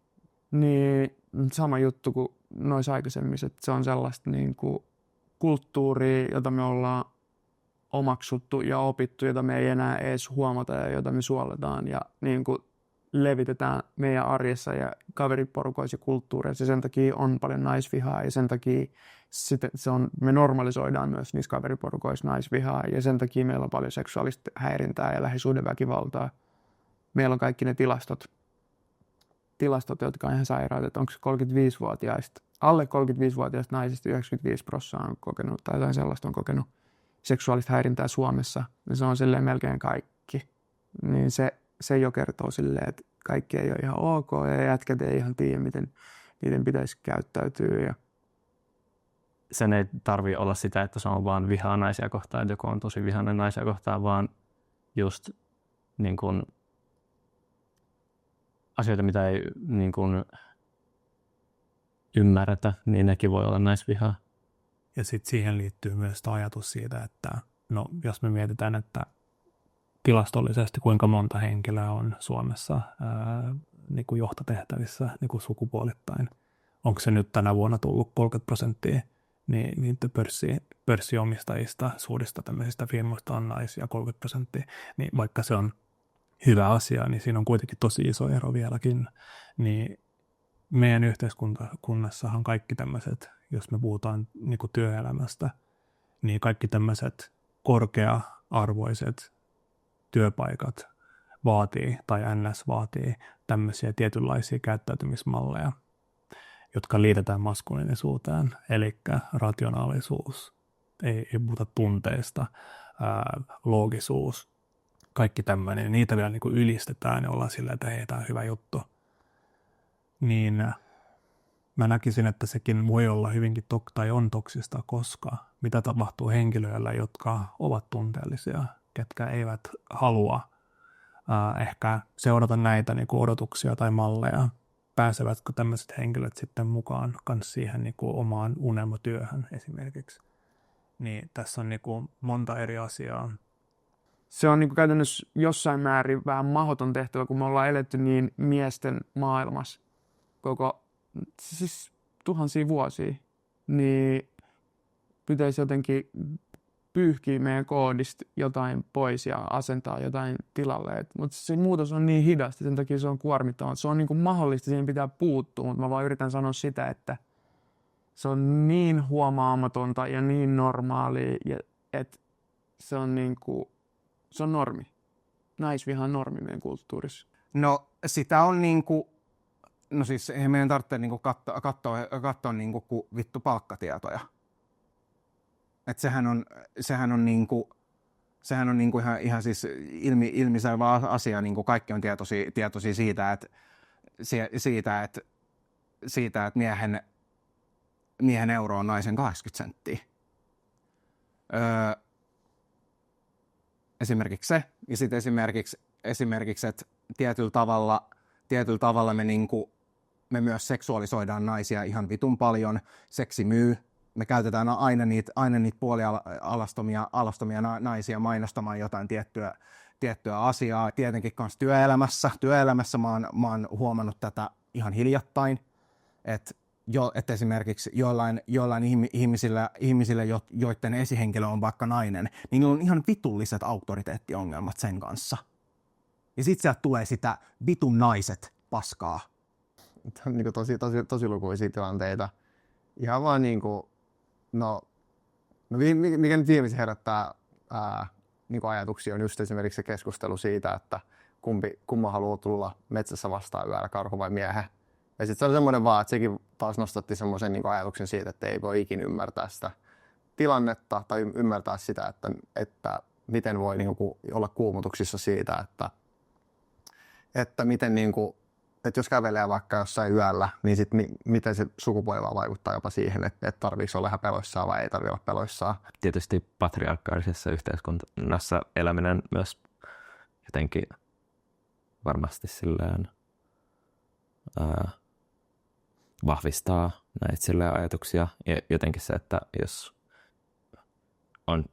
Niin sama juttu kuin noissa aikaisemmissa, että se on sellaista niin kuin kulttuuria, jota me ollaan omaksuttu ja opittu, jota me ei enää edes huomata ja jota me suoletaan ja niin kuin levitetään meidän arjessa ja kaveriporukoissa ja kulttuureissa. Ja sen takia on paljon naisvihaa ja sen takia me normalisoidaan myös niissä kaveriporukoissa naisvihaa ja sen takia meillä on paljon seksuaalista häirintää ja lähisuhdeväkivaltaa. Meillä on kaikki ne tilastot, jotka on ihan sairaat, että onko 35-vuotiaista, alle 35-vuotiaista naisista 95% on kokenut tai jotain sellaista on kokenut seksuaalista häirintää Suomessa. Ja se on silleen melkein kaikki. Niin se jo kertoo silleen, että kaikki ei ole ihan ok ja jätkät ei ihan tiedä, miten niiden pitäisi käyttäytyä. Ja sen ei tarvitse olla sitä, että se on vaan vihaa naisia kohtaan, että joku on tosi vihainen naisia kohtaan, vaan just niin kuin asioita, mitä ei niin kuin ymmärretä, niin nekin voi olla naisvihaa. Ja sitten siihen liittyy myös ajatus siitä, että no, jos me mietitään, että tilastollisesti kuinka monta henkilöä on Suomessa niin kuin johtotehtävissä niin kuin sukupuolittain. Onko se nyt tänä vuonna tullut 30%, niin pörssiomistajista, suurista tämmöisistä firmoista on naisia 30%, niin vaikka se on hyvä asia, niin siinä on kuitenkin tosi iso ero vieläkin. Niin meidän yhteiskunnassahan kaikki tämmöiset, jos me puhutaan niin kuin työelämästä, niin kaikki tämmöiset korkea-arvoiset työpaikat vaatii, tai NS vaatii tämmöisiä tietynlaisia käyttäytymismalleja, jotka liitetään maskuliinisuuteen, eli rationaalisuus, ei puhuta tunteista, loogisuus, kaikki tämmöinen, niitä vielä niin kuin ylistetään ja ollaan silleen, että hei, tämä on hyvä juttu. Niin mä näkisin, että sekin voi olla hyvinkin tai on toksista, koska mitä tapahtuu henkilöillä, jotka ovat tunteellisia, ketkä eivät halua ehkä seurata näitä niin kuin odotuksia tai malleja. Pääsevätkö tämmöiset henkilöt sitten mukaan myös siihen niin kuin omaan unelmatyöhön esimerkiksi? Niin tässä on niin kuin monta eri asiaa. Se on niin kuin käytännössä jossain määrin vähän mahdoton tehtävä, kun me ollaan eletty niin miesten maailmassa siis tuhansia vuosia, niin pitäisi jotenkin pyyhkiä meidän koodista jotain pois ja asentaa jotain tilalle. Mutta se muutos on niin hidasta, sen takia se on kuormittavaa. Se on niin kuin mahdollista, siihen pitää puuttua, mutta mä vaan yritän sanoa sitä, että se on niin huomaamatonta ja niin normaalia, että se on niin kuin, se on normi. Naisviha on normi meidän kulttuurissa. No sitä on niinku, no siis eihän meidän tarvitse niinku katsoa niinku kuin vittu palkkatietoja. Et sehän on niinku ihan siis ilmiselvä asia, niinku kaikki on tietoisia siitä, että miehen euro on naisen 80 senttiä. Esimerkiksi se, ja sitten esimerkiksi, että tietyllä tavalla me myös seksuaalisoidaan naisia ihan vitun paljon. Seksi myy. Me käytetään aina niitä puolialastomia naisia mainostamaan jotain tiettyä asiaa. Tietenkin myös työelämässä mä oon huomannut tätä ihan hiljattain, että esimerkiksi joillain ihmisillä, joiden esihenkilö on vaikka nainen, niin niillä on ihan vitulliset auktoriteettiongelmat sen kanssa. Ja sit sieltä tulee sitä vitun naiset paskaa. niin kuin tosi lukuisia tilanteita. Ihan vaan niinku, mikä nyt viimeisin herättää niin kuin ajatuksia on just esimerkiksi se keskustelu siitä, että kumma haluaa tulla metsässä vastaan yöllä, karhu vai miehe. Ja sitten se on semmoinen vaan, että sekin taas nostatti semmoisen niin ajatuksen siitä, että ei voi ikinä ymmärtää sitä tilannetta tai ymmärtää sitä, että miten voi niin kuin olla kuumutuksissa siitä, että miten niin kuin, että jos kävelee vaikka jossain yöllä, niin sit miten se sukupuoli vaikuttaa jopa siihen, että tarviiko olla ihan peloissaan vai ei tarvitse olla peloissaan. Tietysti patriarkaalisessa yhteiskunnassa eläminen myös jotenkin varmasti silleen vahvistaa näitä silleen ajatuksia. Ja jotenkin se, että jos on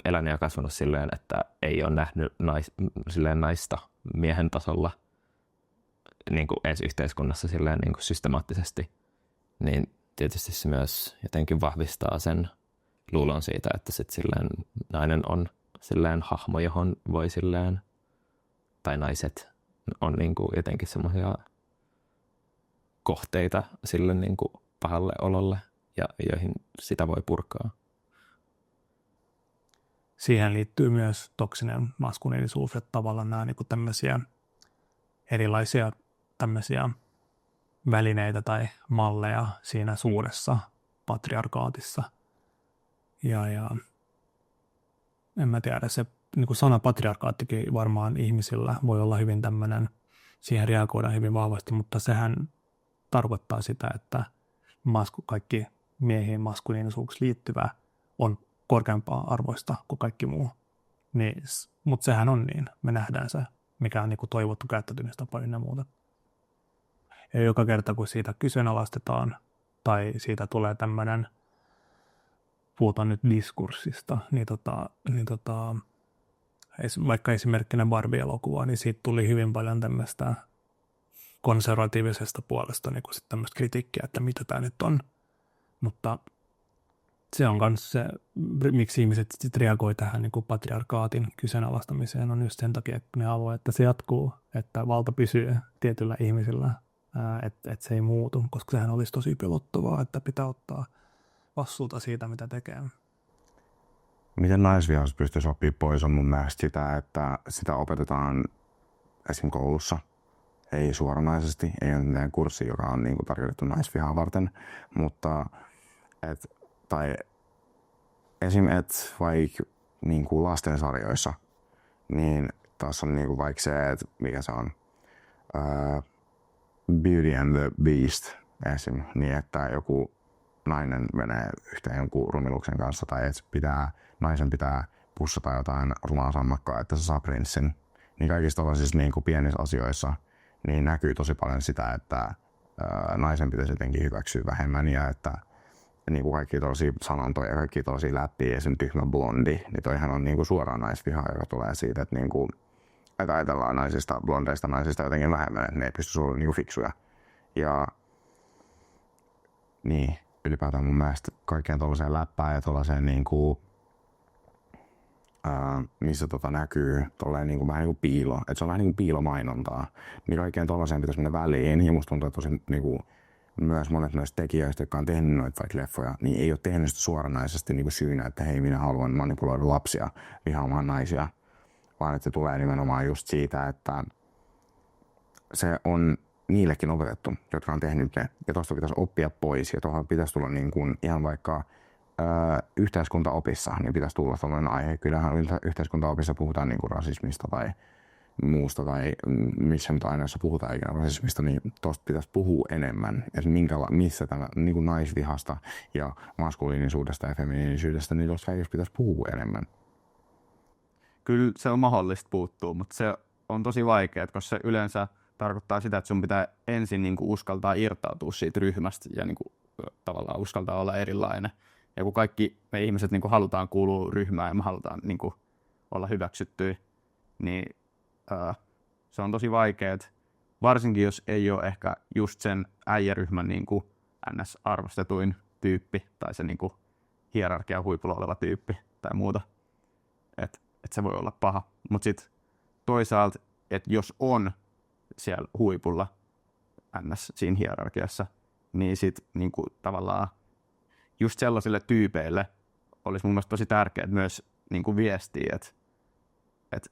elänyt ja kasvanut silleen, että ei ole nähnyt naista miehen tasolla niin kuin edes yhteiskunnassa silleen niin kuin systemaattisesti, niin tietysti se myös jotenkin vahvistaa sen luulon siitä, että sit silleen nainen on silleen hahmo, johon voi silleen, tai naiset on niin kuin jotenkin semmoisia kohteita sille niin kuin pahalle ololle, ja joihin sitä voi purkaa. Siihen liittyy myös toksinen maskuliinisuus, että tavallaan nämä niin kuin tämmöisiä erilaisia tämmöisiä välineitä tai malleja siinä suuressa patriarkaatissa. Ja en mä tiedä, se niin kuin sana patriarkaattikin varmaan ihmisillä voi olla hyvin tämmöinen, siihen reagoidaan hyvin vahvasti, mutta sehän tarkoittaa sitä, että kaikki miehiin maskuliinisuuksi liittyvää on korkeampaa arvoista kuin kaikki muu. Niin, mutta sehän on niin, me nähdään se, mikä on niin kuin toivottu käyttäytymistapa ynnä muuta. Ja joka kerta, kun siitä kyseenalaistetaan tai siitä tulee tämmöinen, puhutaan nyt diskurssista, vaikka esimerkkinä Barbie-elokuva, niin siitä tuli hyvin paljon tämmöistä konservatiivisesta puolesta niin kuin tämmöistä kritiikkiä, että mitä tämä nyt on. Mutta se on myös se, miksi ihmiset sitten reagoi tähän niin kuin patriarkaatin kyseenalaistamiseen, on just sen takia, että ne haluaa, että se jatkuu, että valta pysyy tietyllä ihmisillä, että se ei muutu, koska sehän olisi tosi pelottavaa, että pitää ottaa vastuuta siitä, mitä tekee. Miten naisvihaus pystyisi oppimaan pois on mun mielestä sitä, että sitä opetetaan esim. Koulussa. Ei suoranaisesti, ei ole mitään kurssi, joka on niin kuin tarkoitettu naisvihaa varten, mutta tai esim. Vaikka niin kuin lastensarjoissa, niin taas on niin kuin vaikka se, että mikä se on, Beauty and the Beast esim. Niin, että joku nainen menee yhteen jonkun rumiluksen kanssa tai että naisen pitää pussata jotain rumaa sammakkoa, että se saa prinssin. Niin kaikissa tällaisissa niin kuin pienissä asioissa niin näkyy tosi paljon sitä, että naisen pitäisi jotenkin hyväksyä vähemmän ja että niin kuin kaikki tosi sanontoja ja kaikki tosi läppiä ja sen tyhmä blondi, niin toihan on niin kuin suoraan naisvihaa, joka tulee siitä, että, niin kuin, että ajatellaan blondeista naisista jotenkin vähemmän, että ne ei pysty olla niin kuin fiksuja. Ja niin, ylipäätään mun mielestä kaikkeen tuollaiseen läppään ja tuollaiseen niin kuin, missä näkyy tolleen niin kuin vähän niin kuin piilo, että se on vähän niin kuin piilomainontaa, niin kaikkeen tuollaiseen pitäisi mennä väliin ja musta tuntuu, että tosi niin kuin, myös monet noista tekijöistä, jotka on tehnyt noita vaikka leffoja, niin ei ole tehnyt sitä suoranaisesti niin kuin syynä, että hei, minä haluan manipuloida lapsia vihaamaan naisia, vaan että se tulee nimenomaan just siitä, että se on niillekin opetettu, jotka on tehnyt ne, ja tuosta pitäisi oppia pois, ja tuohon pitäisi tulla niin kuin ihan vaikka yhteiskuntaopissa, niin pitäisi tulla tällainen aihe. Kyllähän yhteiskuntaopissa puhutaan niin kuin rasismista tai muusta tai missä nyt aina, jos puhutaan ikinä rasismista, niin tuosta pitäisi puhua enemmän. Että missä tämä niin kuin naisvihasta ja maskuliinisuudesta ja feminiinisyydestä, niin tuosta kaikista pitäisi puhua enemmän. Kyllä se on mahdollista puuttua, mutta se on tosi vaikeaa, koska se yleensä tarkoittaa sitä, että sun pitää ensin niin kuin uskaltaa irtautua siitä ryhmästä ja niin kuin, tavallaan uskaltaa olla erilainen. Ja kun kaikki me ihmiset niin kuin halutaan kuulua ryhmään ja me halutaan niin kuin olla hyväksyttyä, niin se on tosi vaikeaa, varsinkin jos ei ole ehkä just sen äijäryhmän niin kuin NS-arvostetuin tyyppi tai se niin kuin hierarkian huipulla oleva tyyppi tai muuta. Että se voi olla paha. Mutta sitten toisaalta, että jos on siellä huipulla ns. Siinä hierarkiassa, niin sit niin kuin tavallaan just sellaisille tyypeille olisi mun mielestä tosi tärkeää myös niin kuin viestiä, että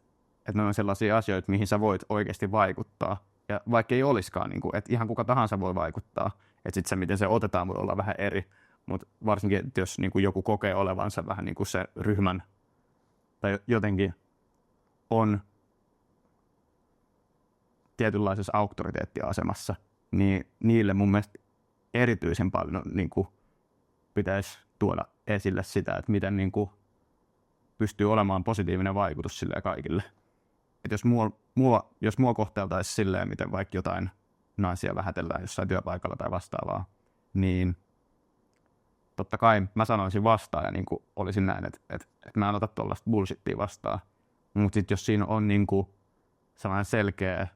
ne on sellaisia asioita, mihin sä voit oikeasti vaikuttaa. Ja vaikka ei olisikaan, niin kuin, että ihan kuka tahansa voi vaikuttaa, että sitten se, miten se otetaan, voi olla vähän eri. Mutta varsinkin, että jos niin kuin joku kokee olevansa vähän niin kuin se ryhmän tai jotenkin on tietynlaisessa auktoriteettiasemassa, niin niille mun mielestä erityisen paljon niin kuin pitäisi tuoda esille sitä, että miten niin kuin pystyy olemaan positiivinen vaikutus sille kaikille. Et jos mua kohteltaisiin silleen, miten vaikka jotain naisia vähätellään jossain työpaikalla tai vastaavaa, niin totta kai mä sanoisin vastaan ja niin kuin olisin näin, että mä en ota tuollaista bullshittia vastaan. Mutta sitten jos siinä on niin kuin sellainen selkeä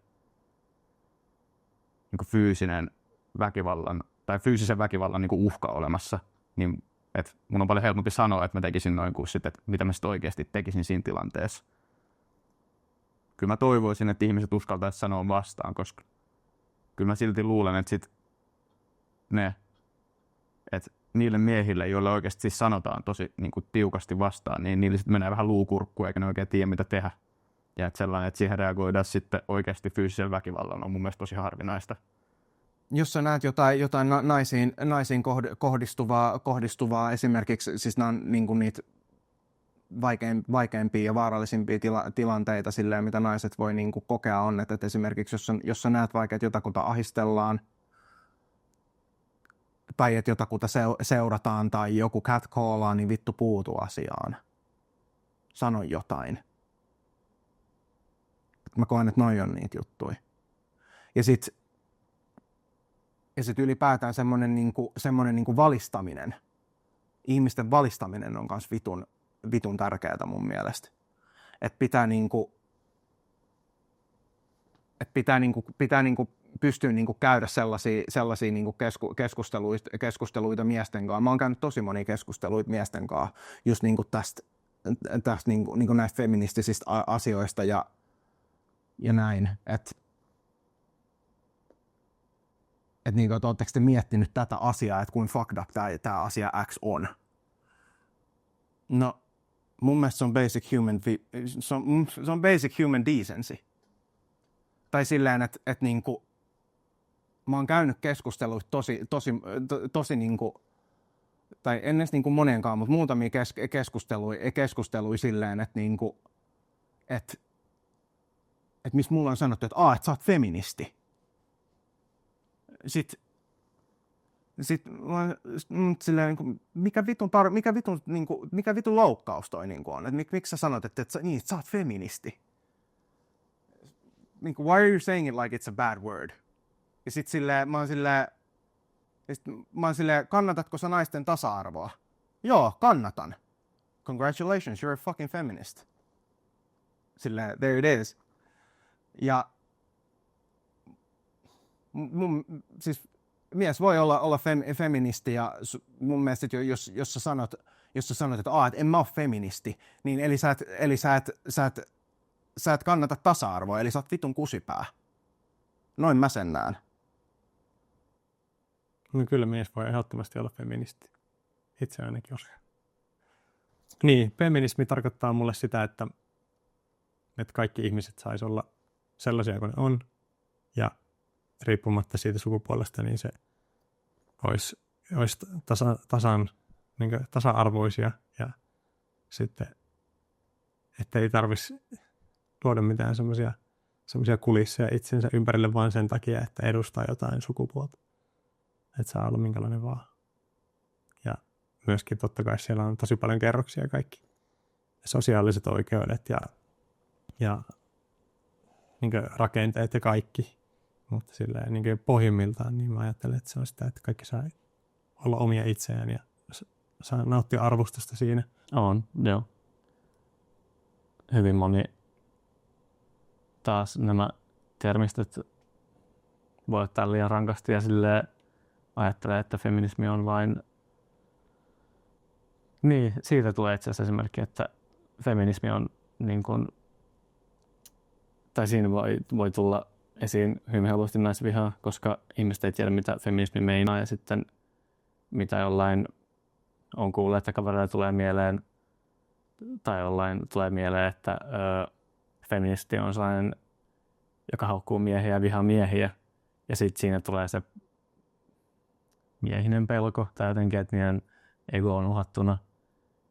niin kuin fyysinen väkivallan tai fyysisen väkivallan niin kuin uhka olemassa, niin että mun on paljon helpompi sanoa, että mä tekisin noin kuin sitten, että mitä mä sitten oikeasti tekisin siinä tilanteessa. Kyllä mä toivoisin, että ihmiset uskaltaisivat sanoa vastaan, koska kyllä mä silti luulen, että sit että niille miehille, joille oikeasti siis sanotaan tosi niin kuin tiukasti vastaan, niin niille sitten menee vähän luukurkkuun eikä ne oikein tiedä, mitä tehdä. Ja että sellainen, että siihen reagoidaan sitten oikeasti fyysisen väkivallan on mun mielestä tosi harvinaista. Jos sä näet jotain naisiin kohdistuvaa esimerkiksi, siis nämä on niin kuin niitä vaikeimpia ja vaarallisimpia tilanteita silleen, mitä naiset voi niin kuin kokea on, että esimerkiksi jos sä näet vaikka, että jotakuta ahistellaan tai että jotakuta seurataan tai joku catcallaa, niin vittu puutu asiaan. Sano jotain. Mä koen, että noi on niitä juttuja. Ja sit ylipäätään semmoinen niinku valistaminen, ihmisten valistaminen on myös vitun tärkeää mun mielestä. Että pitää pystyä käydä sellaisia keskusteluita miesten kanssa. Mä oon käynyt tosi monia keskusteluita miesten kanssa just tästä näistä feministisistä asioista ja näin, että ootteko te miettinyt tätä asiaa, että kuin fucked up tämä asia X on? No, mun mielestä se on basic human decency. Tai silleen, että mä oon käynyt keskusteluita tosi tai en edes monenkaan, mutta muutamia keskusteluja silleen, että missä mulla on sanottu, että sä oot feministi. Sitten silleen, mikä vitun loukkaus toi on? Että miksi sä sanot, että sä oot feministi? Why are you saying it like it's a bad word? Ja sit silleen, mä oon silleen, kannatatko sä naisten tasa-arvoa? Joo, kannatan. Congratulations, you're a fucking feminist. Silleen, there it is. Ja siis mies voi olla feministi ja mun mielestä, jos sä sanot, että en mä oo feministi, niin eli sä et kannata tasa-arvoa, eli sä oot vitun kusipää. Noin mä sen näen. No kyllä mies voi ehdottomasti olla feministi. Itse ainakin olen. Niin, feminismi tarkoittaa mulle sitä, että kaikki ihmiset sais olla sellaisia kuin ne on, ja riippumatta siitä sukupuolesta, niin se olisi tasa-arvoisia, ja sitten, että ei tarvitsisi luoda mitään semmoisia kulisseja itsensä ympärille vain sen takia, että edustaa jotain sukupuolta. Että saa olla minkälainen vaan. Ja myöskin totta kai siellä on tosi paljon kerroksia kaikki. Sosiaaliset oikeudet ja rakenteet ja kaikki. Mutta silleen pohjimmiltaan niin mä ajattelen, että se on sitä, että kaikki saa olla omia itseään ja saa nauttia arvostusta siinä. On, joo. Hyvin moni taas nämä termistöt voi ottaa liian rankasti ja silleen ajattelee, että feminismi on vain... Niin, siitä tulee itse asiassa esimerkki, että feminismi on niin kuin... Tai siinä voi tulla esiin hyvin helposti naisvihaa, koska ihmiset ei tiedä, mitä feminismi meinaa, ja sitten mitä jollain on kuullut, että kavereilla tulee mieleen, tai jollain tulee mieleen, että feministi on sellainen, joka haukkuu miehiä ja vihaa miehiä, ja sitten siinä tulee se miehinen pelko, tai jotenkin, että meidän ego on uhattuna,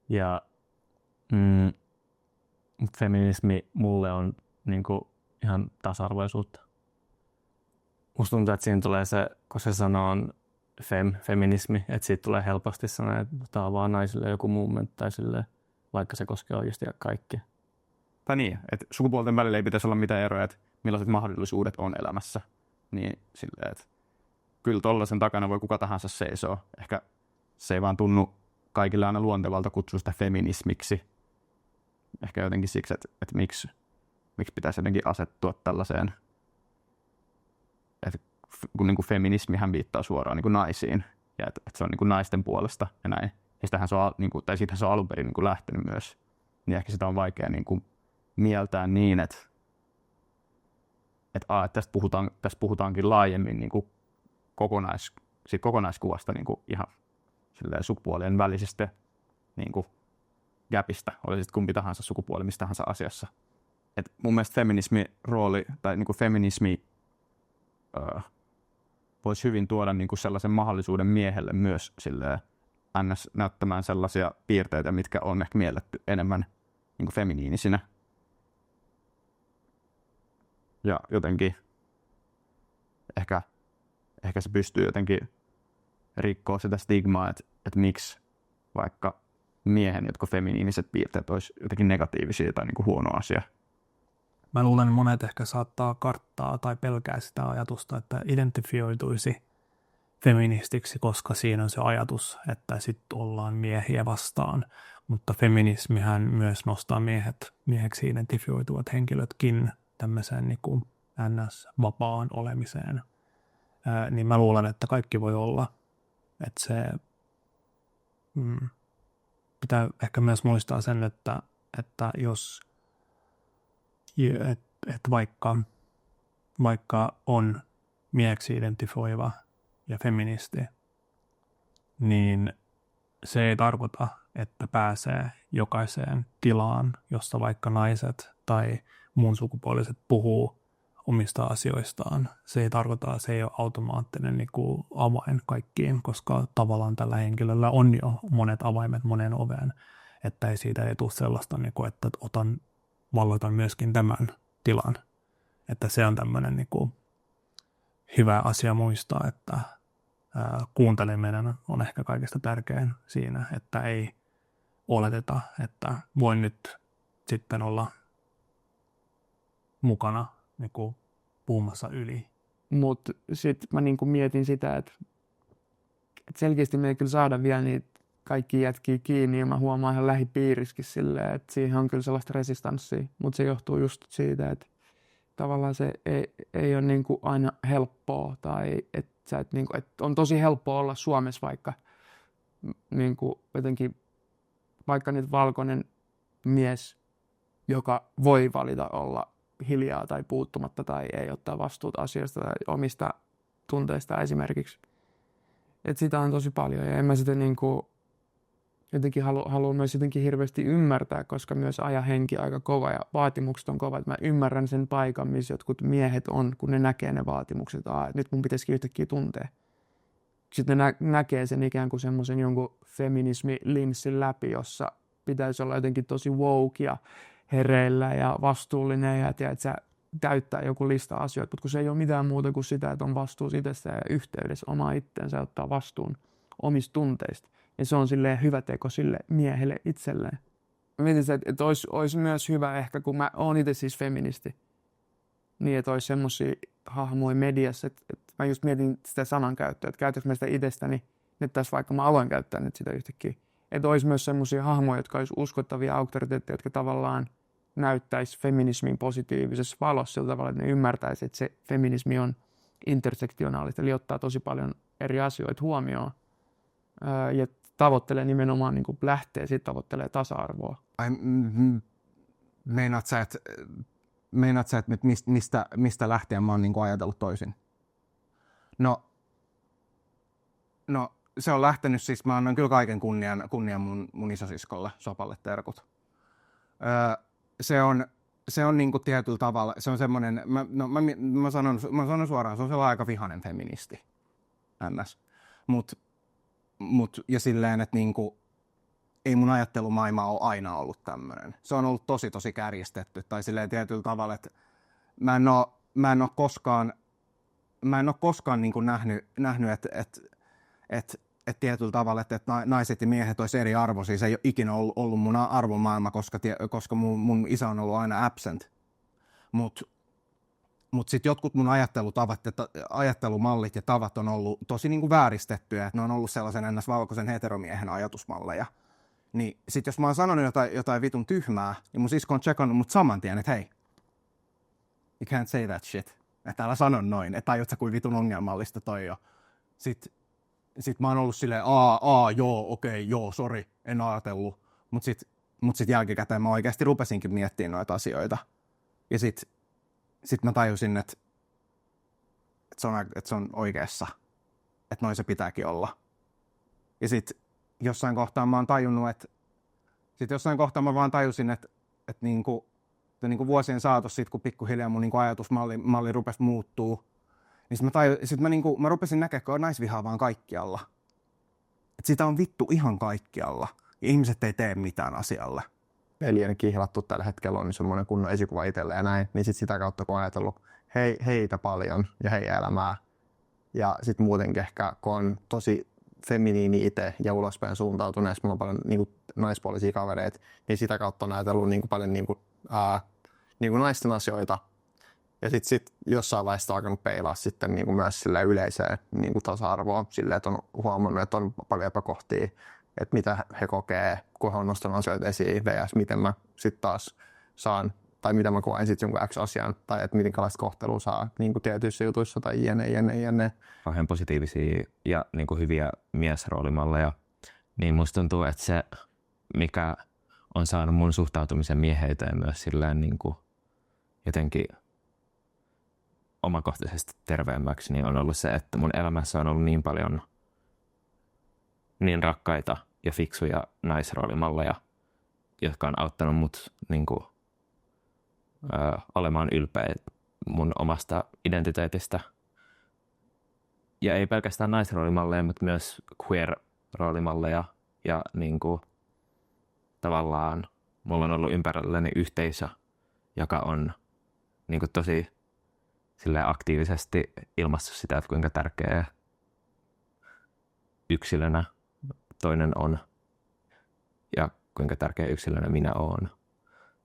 ja feminismi mulle on niinku ihan tasa-arvoisuutta. Musta tuntuu, että siinä tulee se, kun se sana on feminismi, että siitä tulee helposti sellainen, että tämä on vaan naisille joku movement tai silleen, vaikka se koskee oikeasti kaikkia. Tai niin, että sukupuolten välillä ei pitäisi olla mitään eroja, että millaiset mahdollisuudet on elämässä. Niin silleen, että kyllä tollaisen takana voi kuka tahansa seisoo. Ehkä se ei vaan tunnu kaikille aina luontevalta kutsua sitä feminismiksi. Ehkä jotenkin siksi, että miksi pitäisi jotenkin asettua tällaiseen, että kun niin kuin feminismihän viittaa suoraan niin kuin naisiin ja että se on niin kuin naisten puolesta ja näin. Ja siitähän se on alun perin niin kuin lähtenyt myös. Niin ehkä sitä on vaikea niin kuin mieltää niin, että tästä puhutaankin laajemmin niin kuin siitä kokonaiskuvasta niin kuin ihan sukupuolien välisistä niin kuin gapista, oli sitten kumpi tahansa sukupuoli missä tahansa asiassa. Et mun mielestä feminismi rooli tai niin kuin feminismi voisi hyvin tuoda niin kuin sellaisen mahdollisuuden miehelle myös silleen, ns. Näyttämään sellaisia piirteitä, mitkä on ehkä mielletty enemmän niin kuin feminiinisinä. Ja jotenkin ehkä se pystyy jotenkin rikkoa sitä stigmaa, että miksi vaikka miehen, jotka feminiiniset piirteet olisi jotenkin negatiivisia tai niin kuin huono asia. Mä luulen, että monet ehkä saattaa karttaa tai pelkää sitä ajatusta, että identifioituisi feministiksi, koska siinä on se ajatus, että sitten ollaan miehiä vastaan. Mutta feminismihän myös nostaa mieheksi identifioituvat henkilötkin tämmöiseen niin kuin NS-vapaan olemiseen. Niin mä luulen, että kaikki voi olla. Että se pitää ehkä myös muistaa sen, että jos että vaikka on mieheksi identifioiva ja feministi, niin se ei tarkoita, että pääsee jokaiseen tilaan, jossa vaikka naiset tai muun sukupuoliset puhuu omista asioistaan. Se ei tarkoita, se ei ole automaattinen niin kuin avain kaikkiin, koska tavallaan tällä henkilöllä on jo monet avaimet moneen oveen, että ei tule sellaista, niin kuin, että valloitan myöskin tämän tilan. Että se on tämmöinen niin kuin hyvä asia muistaa, että kuunteleminen on ehkä kaikista tärkein siinä, että ei oleteta, että voin nyt sitten olla mukana niin kuin puhumassa yli. Mutta sitten mä niin kuin mietin sitä, että selkeästi me ei kyllä saada vielä niitä kaikki jätkiä kiinni, ja mä huomaan ihan lähipiirissäkin silleen, että siihen on kyllä sellaista resistanssia, mutta se johtuu just siitä, että tavallaan se ei ole niin kuin aina helppoa, tai että on tosi helppoa olla Suomessa vaikka niin kuin jotenkin vaikka nyt valkoinen mies, joka voi valita olla hiljaa tai puuttumatta tai ei ottaa vastuuta asioista tai omista tunteista esimerkiksi. Että sitä on tosi paljon, ja en mä sitä niin kuin jotenkin haluan myös jotenkin hirveästi ymmärtää, koska myös ajahenki aika kova ja vaatimukset on kovat. Mä ymmärrän sen paikan, missä jotkut miehet on, kun ne näkee ne vaatimukset, että nyt mun pitäisikin yhtäkkiä tuntea. Sitten ne näkee sen ikään kuin semmoisen jonkun feminismi-linssin läpi, jossa pitäisi olla jotenkin tosi woke ja hereillä ja vastuullinen ja tiedätkö, täyttää joku lista asioita, mutta kun se ei ole mitään muuta kuin sitä, että on vastuu itsestä ja yhteydessä omaa itteensä ja ottaa vastuun omista tunteista. Ja se on silleen hyvä teko sille miehelle itselleen. Mä mietin, että olisi myös hyvä ehkä, kun mä oon itse siis feministi, niin että olisi semmoisia hahmoja mediassa, että mä just mietin sitä sanankäyttöä, että käytätkö mä sitä itsestäni, että tässä vaikka mä aloin käyttää nyt sitä yhtäkkiä. Että olisi myös semmoisia hahmoja, jotka olisi uskottavia auktoriteetteja, jotka tavallaan näyttäisi feminismin positiivisessa valossa sillä tavalla, että ne ymmärtäisi, että se feminismi on intersektionaalista, eli ottaa tosi paljon eri asioita huomioon ja tavoittelee nimenomaan, niin kuin lähtee, siitä tavoittelee tasa-arvoa. Meinaat sä, että meinaat sä, että mistä lähtien mä oon niinku ajatellut toisin? No, se on lähtenyt siis, mä annan kyllä kaiken kunnian mun isosiskolle, Sopalle terkut. Se on niinku tietyllä tavalla, se on semmonen, mä sanon suoraan, se on sellainen aika vihainen feministi, ns. Mut ja silleen, että niinku, ei mun ajattelumaailma ole aina ollut tämmönen. Se on ollut tosi kärjistetty, tai silleen tietyllä tavalla, että mä en oo koskaan niinku nähnyt että tietyllä tavalla, että naiset ja miehet olisi eri arvoisia. Se ei ole ikinä ollut mun arvomaailma, koska mun isä on ollut aina absent. Mut sitten jotkut mun ajattelumallit ja tavat on ollut tosi niinku vääristettyjä, että ne on ollut sellaisen valkoisen heteromiehen ajatusmalleja. Niin sit jos mä oon sanonut jotain vitun tyhmää, niin mun sisko on checkannut mut saman tien, että hei, you can't say that shit. Että älä sano noin, että tajut sä kuin vitun ongelmallista toi jo. Sitten mä oon ollut silleen, joo, sori, en ajatellut. Mut sit jälkikäteen mä oikeasti rupesinkin miettimään noita asioita. Ja sit mä tajusin, että se on oikeassa. Että noin se pitääkin olla. Ja sit jossain kohtaa mä oon tajunnut, että niinku vuosien saatossa, sit kun pikkuhiljaa mun niinku ajatusmalli rupesi muuttuu, niin mä rupesin näkemään naisvihaa vaan kaikkialla. Et sitä on vittu ihan kaikkialla. Ja ihmiset ei tee mitään asialle. Veljeni kihlattu tällä hetkellä on niin semmoinen kunnon esikuva itselle ja näin. Niin sit sitä kautta kun on ajatellut heitä paljon ja heidän elämää. Ja sit muutenkin ehkä kun on tosi feminiini itse ja ulospäin suuntautuneessa, mulla on paljon niin naispuolisia kavereita, niin sitä kautta on ajatellut niin paljon niin naisten asioita. Ja sit jossain vaiheessa on alkanut peilaa sitten niin kuin myös yleiseen niin kuin tasa-arvoon, silleen, että on huomannut, että on paljon epäkohtia, että mitä he kokee, kun he on nostanut asioita esiin, vs. miten mä sitten taas saan, tai mitä mä koen sitten jonkun X-asian, tai että miten tällaista kohtelua saa niin kuin tietyissä jutuissa tai jne. Kauhean positiivisia ja niin kuin hyviä miesroolimalleja, niin musta tuntuu, että se, mikä on saanut mun suhtautumisen mieheyteen myös silleen niin kuin jotenkin omakohtaisesti terveemmäksi, niin on ollut se, että mun elämässä on ollut niin paljon niin rakkaita ja fiksuja naisroolimalleja, jotka on auttanut mut niin kuin, olemaan ylpeä mun omasta identiteetistä. Ja ei pelkästään naisroolimalleja, mutta myös queer-roolimalleja. Ja niin kuin, tavallaan mulla on ollut ympärilläni yhteisö, joka on niin kuin, tosi silleen aktiivisesti ilmaissut sitä, että kuinka tärkeä yksilönä toinen on ja kuinka tärkeä yksilönä minä oon.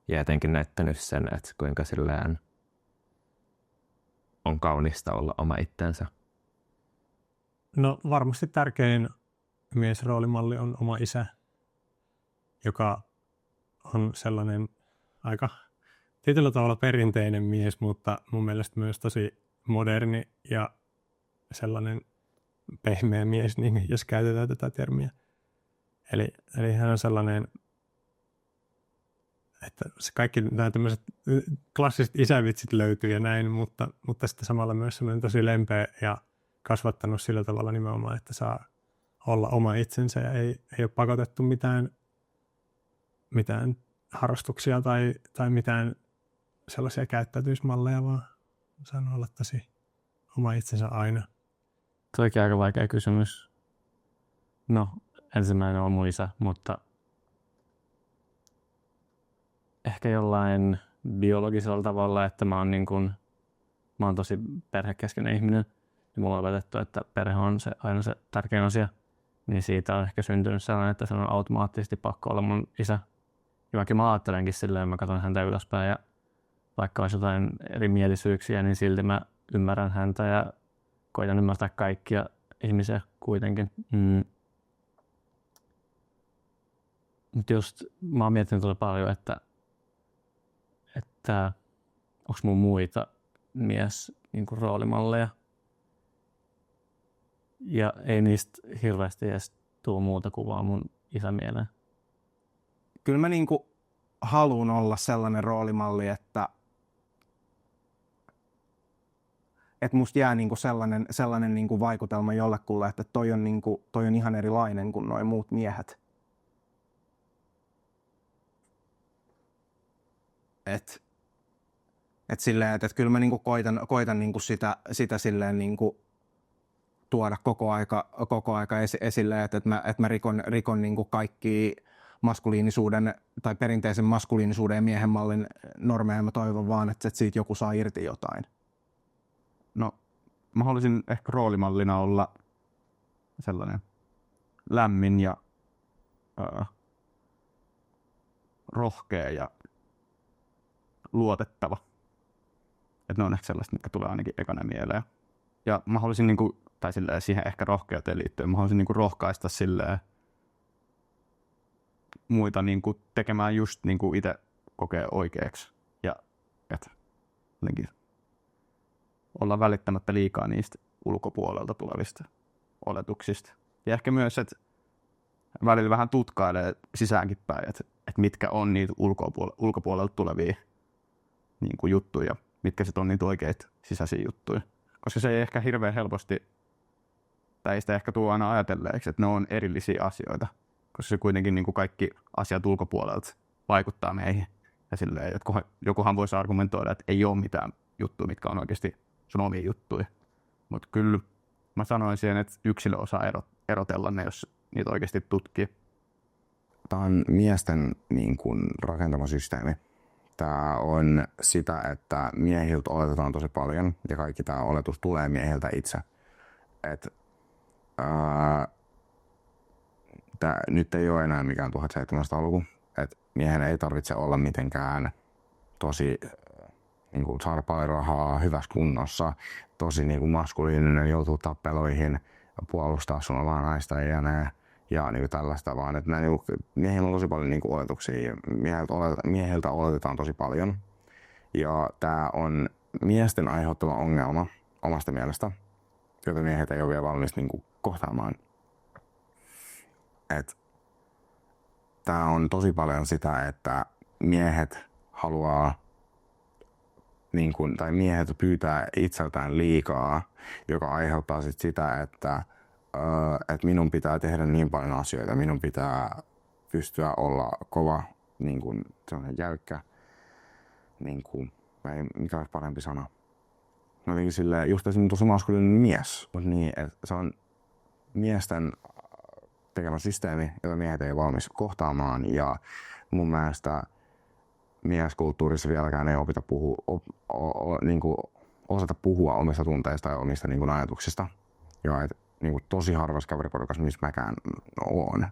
Ja jotenkin näyttänyt sen, että kuinka silleen on kaunista olla oma itsensä. No varmasti tärkein miesroolimalli on oma isä, joka on sellainen aika tietyllä tavalla perinteinen mies, mutta mun mielestä myös tosi moderni ja sellainen pehmeä mies, niin jos käytetään tätä termiä. Eli hän on sellainen, että se kaikki nämä tämmöiset klassiset isävitsit löytyy ja näin, mutta sitten samalla myös sellainen tosi lempeä ja kasvattanut sillä tavalla nimenomaan, että saa olla oma itsensä ja ei ole pakotettu mitään harrastuksia tai mitään sellaisia käyttäytymismalleja, vaan saa olla tosi oma itsensä aina. Toikin aika vaikea kysymys. No, ensimmäinen on mun isä, mutta ehkä jollain biologisella tavalla, että mä oon tosi perhekeskeinen ihminen. Ja mulla on opetettu, että perhe on aina se tärkein asia. Niin siitä on ehkä syntynyt sellainen, että se on automaattisesti pakko olla mun isä. Ja vaikka mä ajattelenkin silleen, mä katson häntä ylöspäin ja vaikka olisi jotain erimielisyyksiä, niin silti mä ymmärrän häntä ja koitan ymmärtää kaikkia ihmisiä kuitenkin. Mutta just mä oon miettinyt tosi paljon, että onko mun muita roolimalleja. Ja ei niistä hirveästi edes tuu muuta kuin vaan mun isä mieleen. Kyllä mä haluun olla sellainen roolimalli, että että musta jää niinku sellainen niinku vaikutelma jollekulle, että toi on ihan erilainen kuin nuo muut miehet. Et silleen, että kyllä mä niinku koitan niinku sitä silleen niinku tuoda koko aika esille, että mä rikon niinku kaikki maskuliinisuuden tai perinteisen maskuliinisuuden ja miehen mallin normeja. Mä toivon vaan, että siitä joku saa irti jotain. No, mä haluaisin ehkä roolimallina olla sellainen lämmin ja rohkea ja luotettava. Että ne on ehkä sellaiset, mitkä tulee ainakin ekana mieleen. Ja mä haluaisin niinku, tai silleen siihen ehkä rohkeuteen liittyen, mä haluaisin niinku rohkaista silleen muita niinku tekemään just niinku itse kokee oikeaksi. Ja et jotenkin olla välittämättä liikaa niistä ulkopuolelta tulevista oletuksista. Ja ehkä myös, että välillä vähän tutkailee sisäänkin päin, että mitkä on niitä ulkopuolelta tulevia niin kuin juttuja, mitkä sitten on niitä oikeita sisäisiä juttuja. Koska se ei ehkä hirveän helposti, tai ei sitä ehkä tule aina ajatelleeksi, että ne on erillisiä asioita. Koska se kuitenkin niin kuin kaikki asiat ulkopuolelta vaikuttaa meihin. Ja silleen, että jokuhan voisi argumentoida, että ei ole mitään juttuja, mitkä on oikeasti sun omia juttuja. Mutta kyllä mä sanoisin, että yksilö osaa erotella ne, jos niitä oikeasti tutkii. Tämä on miesten niin kuin rakentama systeemi. Tämä on sitä, että miehiltä oletetaan tosi paljon ja kaikki tämä oletus tulee miehiltä itse. Nyt ei ole enää mikään 1700-luku. Miehen ei tarvitse olla mitenkään tosi niin kuin saada paljon rahaa, hyvässä kunnossa, tosi niin kuin maskuliininen, joutuu tappeloihin, puolustaa sun omaa naista ja niin kuin tällaista, vaan että miehillä on tosi paljon niin kuin oletuksia. Miehiltä oletetaan tosi paljon. Ja tämä on miesten aiheuttama ongelma omasta mielestä, jota miehet ei ole vielä valmis niin kuin kohtaamaan. Tämä on tosi paljon sitä, että miehet haluaa tai miehet pyytää itseltään liikaa, joka aiheuttaa sitä, että minun pitää tehdä niin paljon asioita, minun pitää pystyä olla kova, niin kuin sellainen jäykkä, niin kuin, mikä olisi parempi sana. No jotenkin silleen, just esimerkiksi tosi maskuliininen mies, mutta niin, että se on miesten tekemä systeemi, jota miehet ei ole valmis kohtaamaan, ja mun mielestä mieskulttuurissa vieläkään ei opita osata puhua omista tunteista ja omista niin kuin ajatuksista. Ja niin kuin tosi harvassa kaveriporukassa, missä mäkään oon,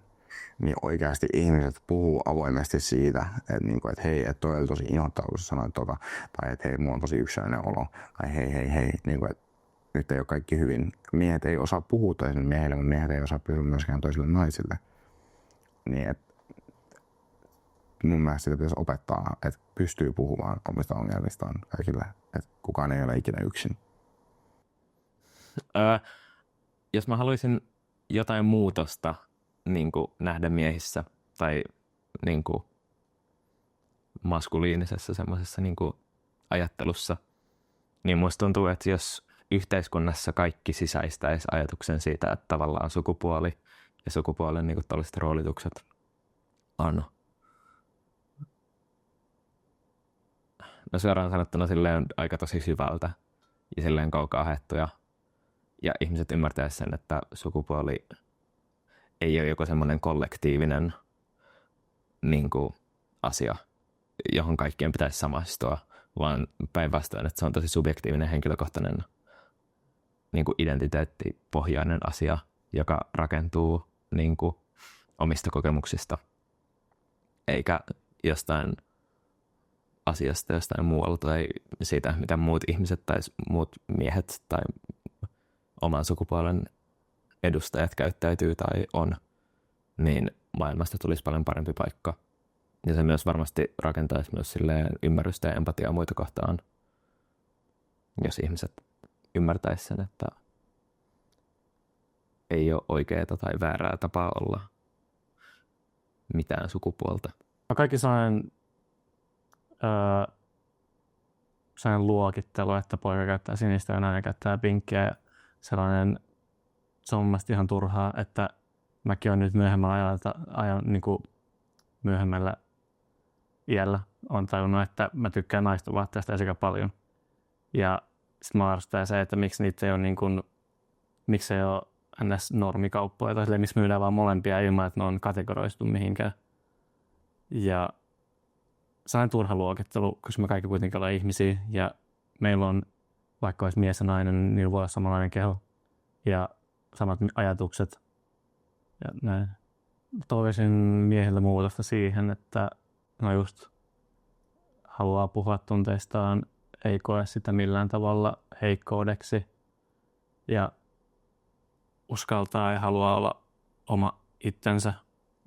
niin oikeasti ihmiset puhuu avoimesti siitä, että, niin kuin, että hei, että toi oli tosi inhottavaa, kun sä sanoit tota, tai että hei, mulla on tosi yksinäinen olo, tai hei, niin kuin, että nyt ei ole kaikki hyvin. Miehet ei osaa puhua toisille miehille, mutta miehet ei osaa puhua myöskään toisille naisille. Niin, että mun mielestä sitä pitäisi opettaa, että pystyy puhumaan omista ongelmistaan kaikille, että kukaan ei ole ikinä yksin. Jos mä haluaisin jotain muutosta niin kuin nähdä miehissä tai niin kuin maskuliinisessa semmoisessa niin kuin ajattelussa, niin musta tuntuu, että jos yhteiskunnassa kaikki sisäistäisi ajatuksen siitä, että tavallaan sukupuoli ja sukupuolen niin kuin tällaiset roolitukset on suoraan sanottuna silleen aika tosi syvältä ja silleen kaukaa haettuja. Ja ihmiset ymmärtäisivät sen, että sukupuoli ei ole joku semmoinen kollektiivinen niin kuin asia, johon kaikkien pitäisi samaistua, vaan päinvastoin, että se on tosi subjektiivinen, henkilökohtainen niin kuin identiteettipohjainen asia, joka rakentuu niin kuin omista kokemuksista, eikä jostain asiasta jostain muualta tai siitä, mitä muut ihmiset tai muut miehet tai oman sukupuolen edustajat käyttäytyy tai on, niin maailmasta tulisi paljon parempi paikka. Ja se myös varmasti rakentaisi myös silleen ymmärrystä ja empatiaa muita kohtaan, jos ihmiset ymmärtäisivät sen, että ei ole oikeaa tai väärää tapaa olla mitään sukupuolta. Kaikki sellainen sellainen luokittelu, että poika käyttää sinistä ja nainen käyttää pinkkiä ja sellainen, se on mun mielestä ihan turhaa, että mäkin olen nyt myöhemmällä iällä on tajunnut, että mä tykkään naisten vaatteista sekä paljon. Ja sitten mä arvostan se, että miksi niitä ei ole miksi ei ole NS-normikauppoja tai silleen, missä myydään vaan molempia ilman, että ne on kategoroistu mihinkään. Ja sellainen turha luokittelu, koska me kaikki kuitenkin ollaan ihmisiä ja meillä on, vaikka olisi mies ja nainen, niin niillä voi olla samanlainen keho ja samat ajatukset. Ja näin. Toivoisin miehiltä muutosta siihen, että no just haluaa puhua tunteistaan, ei koe sitä millään tavalla heikkoudeksi ja uskaltaa ja haluaa olla oma itsensä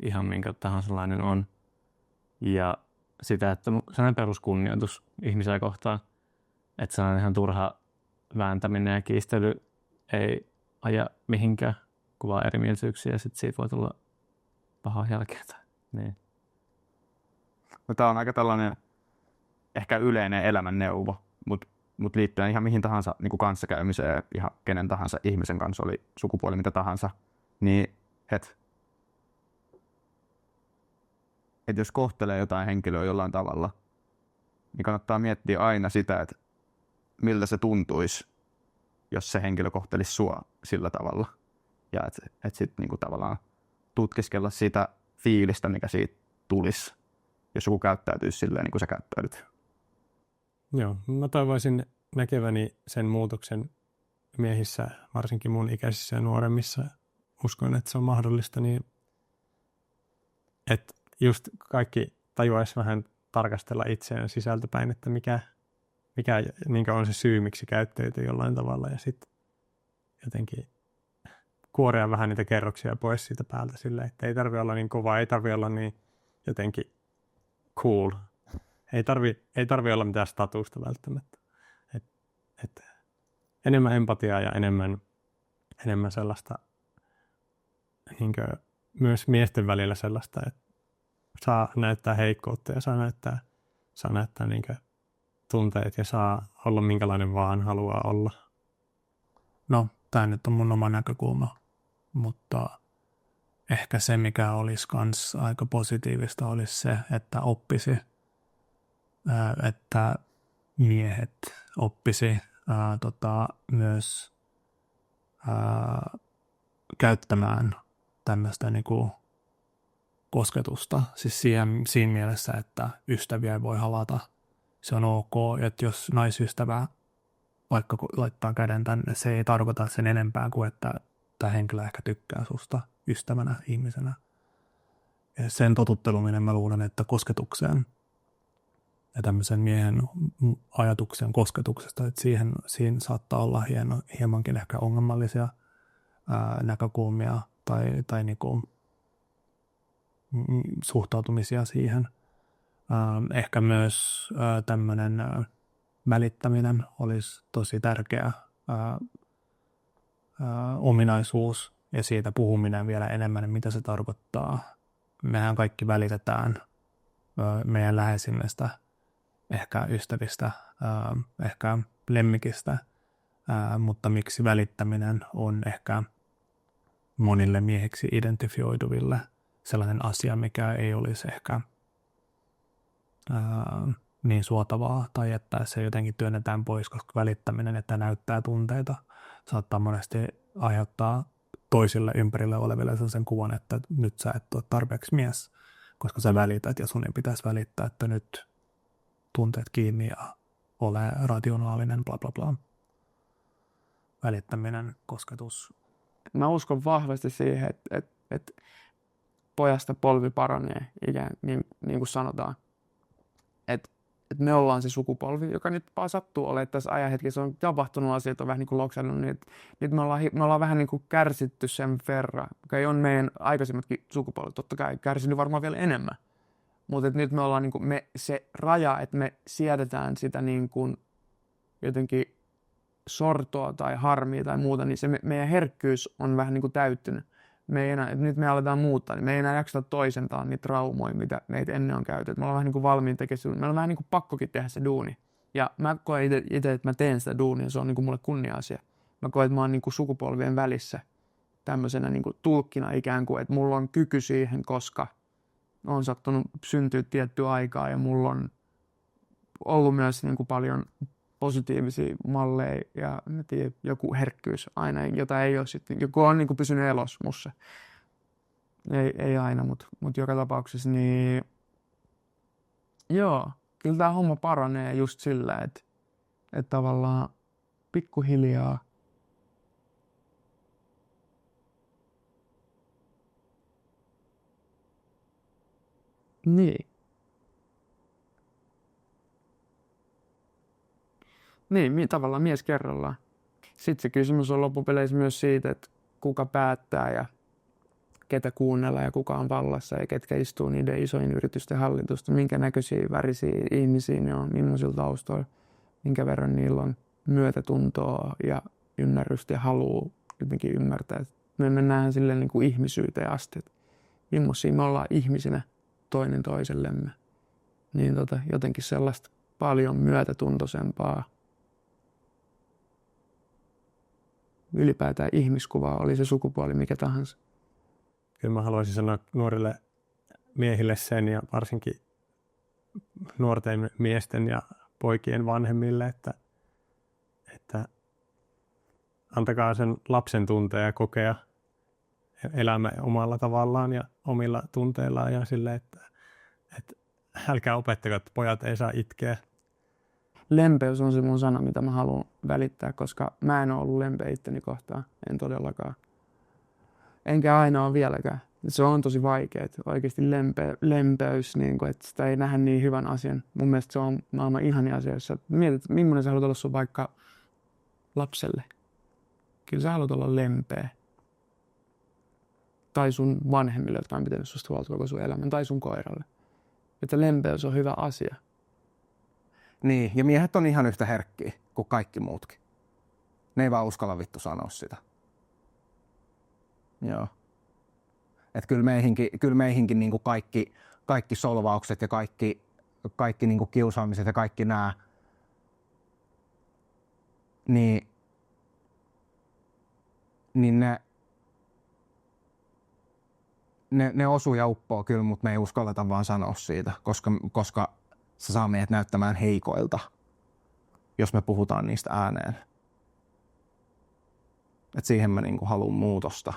ihan minkä tahansa sellainen on. Ja sitä, että sellainen peruskunnioitus ihmisiä kohtaan, että sellainen ihan turha vääntäminen ja kiistely ei aja mihinkään, kun vaan erimielisyyksiä ja sitten siitä voi tulla pahaa jälkeä. Niin. No, tämä on aika tällainen ehkä yleinen elämänneuvo, mutta liittyen ihan mihin tahansa niin kuin kanssakäymiseen, ihan kenen tahansa ihmisen kanssa, oli sukupuoli mitä tahansa, niin että jos kohtelee jotain henkilöä jollain tavalla, niin kannattaa miettiä aina sitä, että miltä se tuntuisi, jos se henkilö kohtelisi sua sillä tavalla. Ja että sitten niinku tavallaan tutkiskella sitä fiilistä, mikä siitä tulisi, jos joku käyttäytyisi silleen, niin kuin sä käyttäydyt. Joo, mä toivoisin näkeväni sen muutoksen miehissä, varsinkin mun ikäisissä ja nuoremmissa. Uskon, että se on mahdollista, niin että just kaikki tajuaisi vähän tarkastella itseään sisältäpäin, että mikä on se syy, miksi käyttäytyy jollain tavalla ja sitten jotenkin kuorea vähän niitä kerroksia pois siitä päältä silleen, että ei tarvitse olla niin kova, ei tarvitse olla niin jotenkin cool. Ei tarvitse olla mitään statusta välttämättä. Et enemmän empatiaa ja enemmän sellaista niinkö, myös miesten välillä sellaista, että saa näyttää heikkoutta ja saa näyttää niinkö tunteet ja saa olla minkälainen vaan haluaa olla. No, tämä nyt on mun oma näkökulma, mutta ehkä se, mikä olisi kans aika positiivista, olisi se, että oppisi, että miehet oppisi myös käyttämään tämmöistä niinku kosketusta. Siis siinä mielessä, että ystäviä ei voi halata. Se on ok, että jos naisystävä vaikka laittaa käden tänne, se ei tarkoita sen enempää kuin, että tämä henkilö ehkä tykkää susta ystävänä, ihmisenä. Ja sen totutteluminen mä luulen, että kosketukseen ja tämmöisen miehen ajatuksen kosketuksesta, että siinä saattaa olla hiemankin ehkä ongelmallisia näkökulmia tai niinku suhtautumisia siihen. Ehkä myös tämmöinen välittäminen olisi tosi tärkeä ominaisuus ja siitä puhuminen vielä enemmän, mitä se tarkoittaa. Mehän kaikki välitetään meidän läheisimmistä, ehkä ystävistä, ehkä lemmikistä, mutta miksi välittäminen on ehkä monille miehiksi identifioiduville sellainen asia, mikä ei olisi ehkä niin suotavaa tai että se jotenkin työnnetään pois, koska välittäminen, että näyttää tunteita, saattaa monesti aiheuttaa toisille ympärillä oleville sellaisen kuvan, että nyt sä et ole tarpeeksi mies, koska sä välität ja sun ei pitäisi välittää, että nyt tunteet kiinni ja ole rationaalinen, bla bla bla. Välittäminen, kosketus. Mä uskon vahvasti siihen, että pojasta polvi paranee, ikään niin kuin sanotaan. Että me ollaan se sukupolvi, joka nyt vaan sattuu olemaan tässä ajanhetkessä. On tapahtunut asioita, on vähän niin kuin loksannut, niin nyt me ollaan vähän niin kuin kärsitty sen verran. Okei, on meidän aikaisemmatkin sukupolvet totta kai kärsinyt varmaan vielä enemmän. Mutta nyt me ollaan niin kuin se raja, että me siedetään sitä niin kuin jotenkin sortoa tai harmia tai muuta, niin se meidän herkkyys on vähän niin kuin täyttynyt. Nyt me aletaan muuttaa, niin me ei enää jakseta toisentaan niitä traumoja, mitä meitä ennen on käytetty. Me ollaan vähän niin kuin valmiin tekemään, meillä on vähän niin kuin pakkokin tehdä se duuni. Ja mä koen itse, että mä teen sitä duunia, se on niin kuin mulle kunnia-asia. Mä koen, että mä oon niin kuin sukupolvien välissä tämmöisenä niin kuin tulkkina ikään kuin, että mulla on kyky siihen, koska on sattunut syntyä tiettyä aikaa ja mulla on ollut myös niin kuin paljon positiivisia malleja ja joku herkkyys aina, jota ei ole sitten, joku on niin kuin pysynyt elossa mussa. Ei aina, mutta joka tapauksessa niin joo, kyllä tämä homma paranee just sillä, että tavallaan pikkuhiljaa Niin, tavallaan mies kerrallaan. Sitten se kysymys on loppupeleissä myös siitä, että kuka päättää ja ketä kuunnella ja kuka on vallassa ja ketkä istuu niiden isojen yritysten hallitusta, minkä näköisiä värisiä ihmisiä ne on, millaisilla taustoilla, minkä verran niillä on myötätuntoa ja ymmärrystä ja halua jotenkin ymmärtää. Me mennään silleen niin kuin ihmisyyteen asti, että millaisia me ollaan ihmisinä toinen toisellemme. Niin jotenkin sellaista paljon myötätuntoisempaa ylipäätään ihmiskuvaa, oli se sukupuoli mikä tahansa. Kyllä mä haluaisin sanoa nuorille miehille sen ja varsinkin nuorten miesten ja poikien vanhemmille, että antakaa sen lapsen tuntea ja kokea elämä omalla tavallaan ja omilla tunteillaan ja sille, että älkää opettako, että pojat ei saa itkeä. Lempeys on se mun sana, mitä mä haluan välittää, koska mä en ole ollut lempeä itteni kohtaan, en todellakaan. Enkä aina ole vieläkään. Se on tosi vaikea, oikeasti lempeys, niin kuin, että sitä ei nähdä niin hyvän asian. Mun mielestä se on maailman ihania asia, jos sä mietit, millainen sä haluat olla sun vaikka lapselle. Kyllä sä haluat olla lempeä. Tai sun vanhemmille, jotka on pitänyt susta huolta koko sun elämän, tai sun koiralle. Että lempeys on hyvä asia. Niin, ja miehet on ihan yhtä herkkiä kuin kaikki muutkin. Ne ei vaan uskalla vittu sanoa sitä. Joo. Että kyllä meihinkin niin kuin kaikki solvaukset ja kaikki niin kuin kiusaamiset ja kaikki nämä, niin ne osuu ja uppoo kyllä, mutta me ei uskalleta vaan sanoa siitä, koska se saa meidät näyttämään heikoilta, jos me puhutaan niistä ääneen. Et siihen mä niin kuin haluan muutosta.